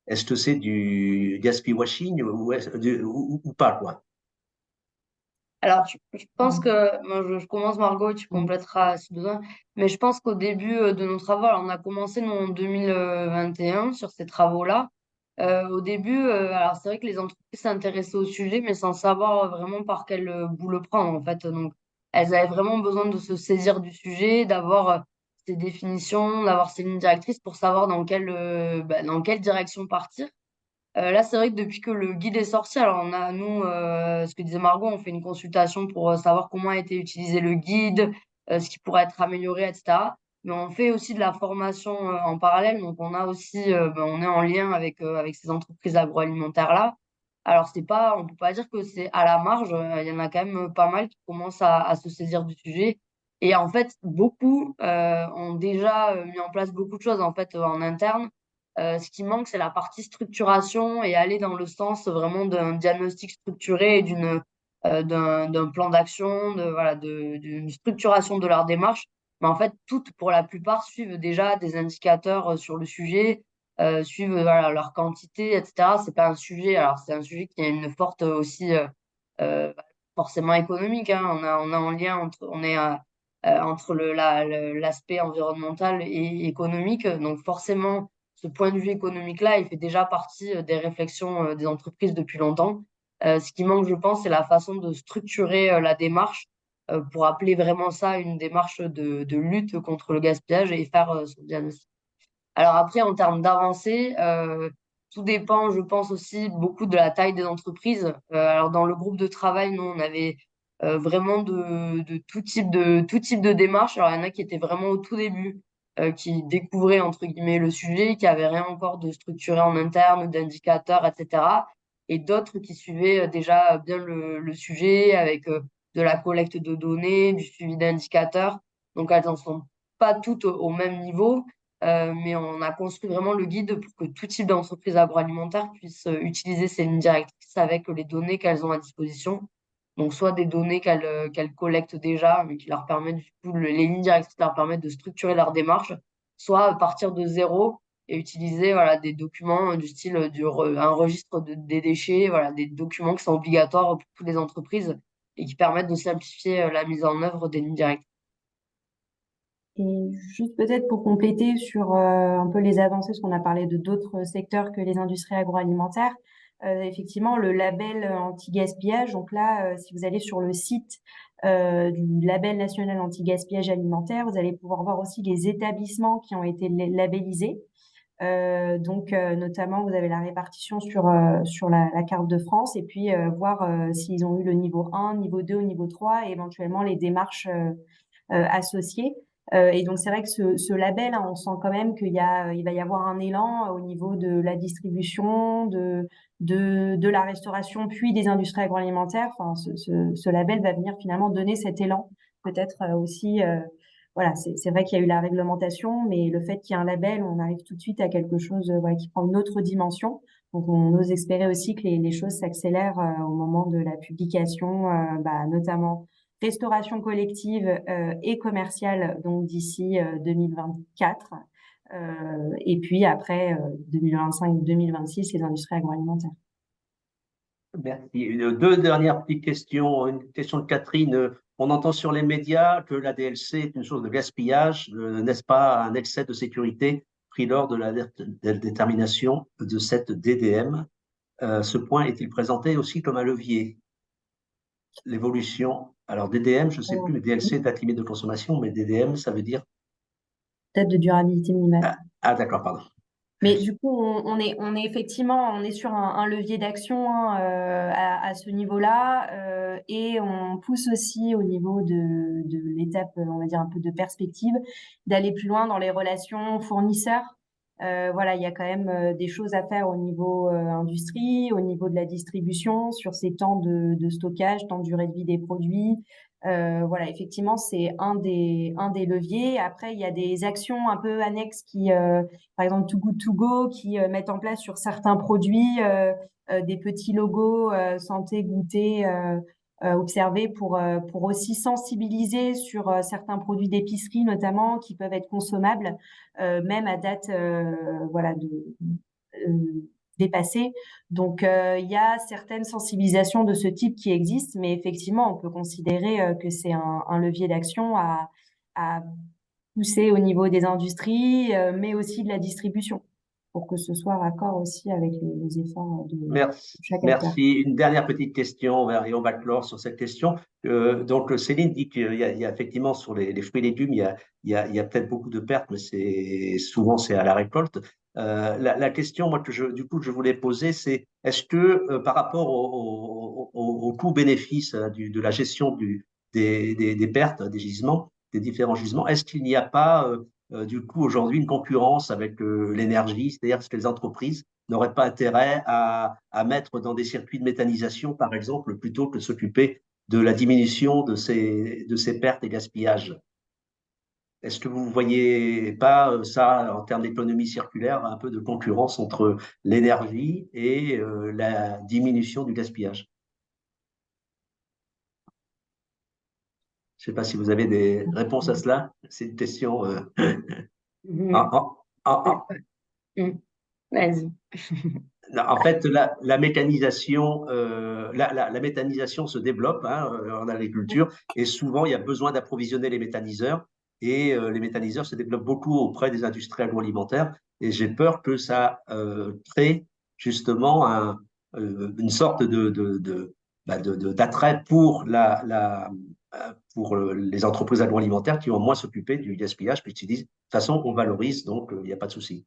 Speaker 1: Est-ce que c'est du gaspille washing ou pas, quoi?
Speaker 2: Alors, je pense que, moi, je commence Margot, tu compléteras si besoin, mais je pense qu'au début de nos travaux, alors on a commencé nous en 2021 sur ces travaux-là. Au début, alors c'est vrai que les entreprises s'intéressaient au sujet, mais sans savoir vraiment par quel bout le prendre en fait. Donc, elles avaient vraiment besoin de se saisir du sujet, d'avoir ces définitions, d'avoir ces lignes directrices pour savoir dans quelle direction partir. Là, c'est vrai que depuis que le guide est sorti, alors on a, nous, ce que disait Margot, on fait une consultation pour savoir comment a été utilisé le guide, ce qui pourrait être amélioré, etc. Mais on fait aussi de la formation en parallèle. Donc, on a aussi, on est en lien avec ces entreprises agroalimentaires-là. Alors, on peut pas dire que c'est à la marge. Il y en a quand même pas mal qui commencent à se saisir du sujet. Et en fait, beaucoup ont déjà mis en place beaucoup de choses en fait en interne. Ce qui manque, c'est la partie structuration et aller dans le sens vraiment d'un diagnostic structuré et d'un plan d'action, voilà, d'une structuration de leur démarche. Mais en fait, toutes, pour la plupart, suivent déjà des indicateurs sur le sujet, suivent voilà, leur quantité, etc. C'est pas un sujet, alors c'est un sujet qui a une forte aussi, euh, forcément économique, hein. On a en lien on est entre l'aspect environnemental et économique. Donc forcément, ce point de vue économique-là, il fait déjà partie des réflexions des entreprises depuis longtemps. Ce qui manque, je pense, c'est la façon de structurer la démarche pour appeler vraiment ça une démarche de lutte contre le gaspillage et faire son diagnostic. Alors après, en termes d'avancée, tout dépend, je pense aussi beaucoup de la taille des entreprises. Alors dans le groupe de travail, nous, on avait vraiment de tout type de démarche. Alors il y en a qui étaient vraiment au tout début, qui découvraient, entre guillemets, le sujet, qui n'avaient rien encore de structuré en interne, d'indicateurs, etc. Et d'autres qui suivaient déjà bien le sujet avec de la collecte de données, du suivi d'indicateurs. Donc, elles n'en sont pas toutes au même niveau, mais on a construit vraiment le guide pour que tout type d'entreprise agroalimentaire puisse utiliser ces lignes directrices avec les données qu'elles ont à disposition. Donc, soit des données qu'elles collectent déjà, mais qui leur permettent, du coup, les lignes directrices leur permettent de structurer leur démarche, soit partir de zéro et utiliser voilà, des documents du style un registre des déchets, voilà, des documents qui sont obligatoires pour toutes les entreprises et qui permettent de simplifier la mise en œuvre des lignes directrices.
Speaker 3: Et juste peut-être pour compléter sur un peu les avancées, parce qu'on a parlé de d'autres secteurs que les industries agroalimentaires. Effectivement, le label anti-gaspillage. Donc là, si vous allez sur le site du label national anti-gaspillage alimentaire, vous allez pouvoir voir aussi les établissements qui ont été labellisés. Donc, notamment, vous avez la répartition sur la carte de France et puis voir s'ils ont eu le niveau 1, niveau 2 ou niveau 3 et éventuellement les démarches associées. Et donc, c'est vrai que ce label, hein, on sent quand même il va y avoir un élan au niveau de la distribution, de la restauration, puis des industries agroalimentaires. Enfin, ce label va venir finalement donner cet élan, peut-être aussi. Voilà, c'est vrai qu'il y a eu la réglementation, mais le fait qu'il y ait un label, on arrive tout de suite à quelque chose voilà, qui prend une autre dimension. Donc, on ose espérer aussi que les choses s'accélèrent au moment de la publication, notamment restauration collective et commerciale, donc d'ici 2024. Et puis après 2025-2026, les industries agroalimentaires.
Speaker 1: Merci. Deux dernières petites questions. Une question de Catherine. On entend sur les médias que la DLC est une source de gaspillage. N'est-ce pas un excès de sécurité pris lors de la détermination de cette DDM? Ce point est-il présenté aussi comme un levier? L'évolution. Alors, DDM, je ne sais plus, mais DLC, date limite de consommation, mais DDM, ça veut dire.
Speaker 3: Date de durabilité minimale.
Speaker 1: D'accord, pardon.
Speaker 3: Mais du coup, on est effectivement, on est sur un levier d'action hein, à ce niveau-là et on pousse aussi au niveau de l'étape, on va dire un peu de perspective, d'aller plus loin dans les relations fournisseurs. Voilà, il y a quand même des choses à faire au niveau industrie, au niveau de la distribution, sur ces temps de stockage, temps de durée de vie des produits. Voilà, effectivement, c'est un des leviers. Après, il y a des actions un peu annexes qui par exemple Too Good To Go, qui mettent en place sur certains produits des petits logos santé, goûter, observer pour aussi sensibiliser sur certains produits d'épicerie notamment qui peuvent être consommables même à date voilà dépassée. Donc il y a certaines sensibilisations de ce type qui existent, mais effectivement on peut considérer que c'est un levier d'action à pousser au niveau des industries, mais aussi de la distribution, pour que ce soit raccord aussi avec les efforts de
Speaker 1: Merci.
Speaker 3: chaque acteur.
Speaker 1: Merci. Une dernière petite question, et on va clore sur cette question. Donc, Céline dit qu'il y a effectivement sur les fruits et légumes, il y a peut-être beaucoup de pertes, mais souvent c'est à la récolte. La question, moi, du coup, je voulais poser, c'est est-ce que par rapport au coût-bénéfice de la gestion des pertes, des gisements, des différents gisements, est-ce qu'il n'y a pas du coup aujourd'hui une concurrence avec l'énergie, c'est-à-dire que les entreprises n'auraient pas intérêt à mettre dans des circuits de méthanisation, par exemple, plutôt que de s'occuper de la diminution de ces pertes et gaspillages. Est-ce que vous ne voyez pas ça, en termes d'économie circulaire, un peu de concurrence entre l'énergie et la diminution du gaspillage? Je ne sais pas si vous avez des réponses à cela. C'est une question.
Speaker 2: Vas-y.
Speaker 1: En fait, la méthanisation, la méthanisation se développe en agriculture et souvent il y a besoin d'approvisionner les méthaniseurs et les méthaniseurs se développent beaucoup auprès des industries agroalimentaires et j'ai peur que ça crée justement une sorte d'attrait pour pour les entreprises agroalimentaires qui vont moins s'occuper du gaspillage puisqu'ils disent de toute façon on valorise donc il n'y a pas de souci.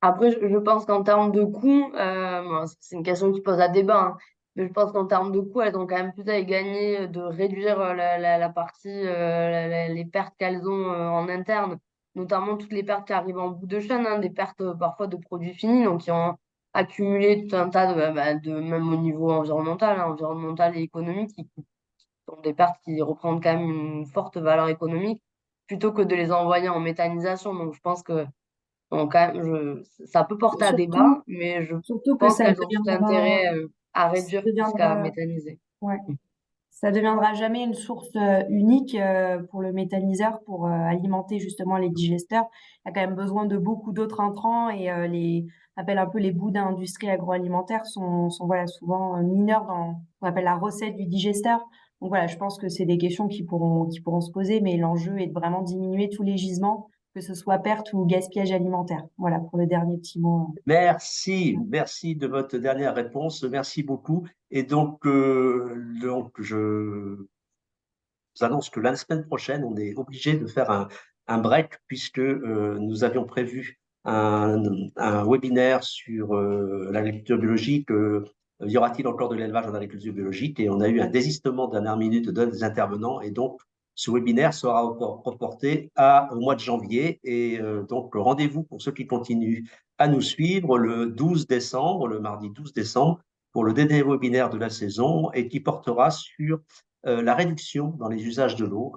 Speaker 2: Après, je pense qu'en termes de coûts, bon, c'est une question qui pose à débat, hein, mais je pense qu'en termes de coûts, elles ont quand même plus à y gagner de réduire la partie, les pertes qu'elles ont en interne notamment toutes les pertes qui arrivent en bout de chaîne, hein, des pertes parfois de produits finis, donc qui ont accumulé tout un tas même au niveau environnemental, hein, environnemental et économique, qui sont des pertes qui représentent quand même une forte valeur économique, plutôt que de les envoyer en méthanisation. Donc je pense que bon, quand même, ça peut porter à débat,
Speaker 3: Surtout,
Speaker 2: mais je
Speaker 3: surtout que
Speaker 2: pense qu'elles ont tout intérêt à
Speaker 3: ça
Speaker 2: réduire plus qu'à
Speaker 3: deviendra,
Speaker 2: méthaniser.
Speaker 3: ouais. Ça deviendra jamais une source unique pour le méthaniseur pour alimenter justement les digesteurs. Il y a quand même besoin de beaucoup d'autres intrants et on appelle un peu les bouts d'industrie agroalimentaire sont voilà souvent mineurs dans ce qu'on appelle la recette du digesteur. Donc voilà, je pense que c'est des questions qui pourront se poser, mais l'enjeu est de vraiment diminuer tous les gisements, que ce soit perte ou gaspillage alimentaire. Voilà pour le dernier petit mot.
Speaker 1: Merci de votre dernière réponse, merci beaucoup. Et donc je vous annonce que la semaine prochaine, on est obligé de faire un break puisque nous avions prévu un webinaire sur l'agriculture biologique. Y aura-t-il encore de l'élevage en agriculture biologique? Et on a eu un désistement de dernière minute d'un des intervenants. Et donc, ce webinaire sera reporté au mois de janvier. Et donc, rendez-vous pour ceux qui continuent à nous suivre le 12 décembre, le mardi 12 décembre, pour le dernier webinaire de la saison et qui portera sur la réduction dans les usages de l'eau,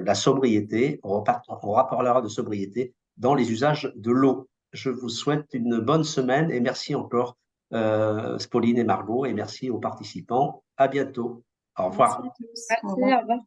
Speaker 1: la sobriété, on reparlera de sobriété dans les usages de l'eau. Je vous souhaite une bonne semaine et merci encore Pauline et Margot et merci aux participants. À bientôt. Au
Speaker 3: Merci
Speaker 1: revoir.
Speaker 3: à tous. Au
Speaker 2: Merci,
Speaker 3: revoir.
Speaker 2: au revoir.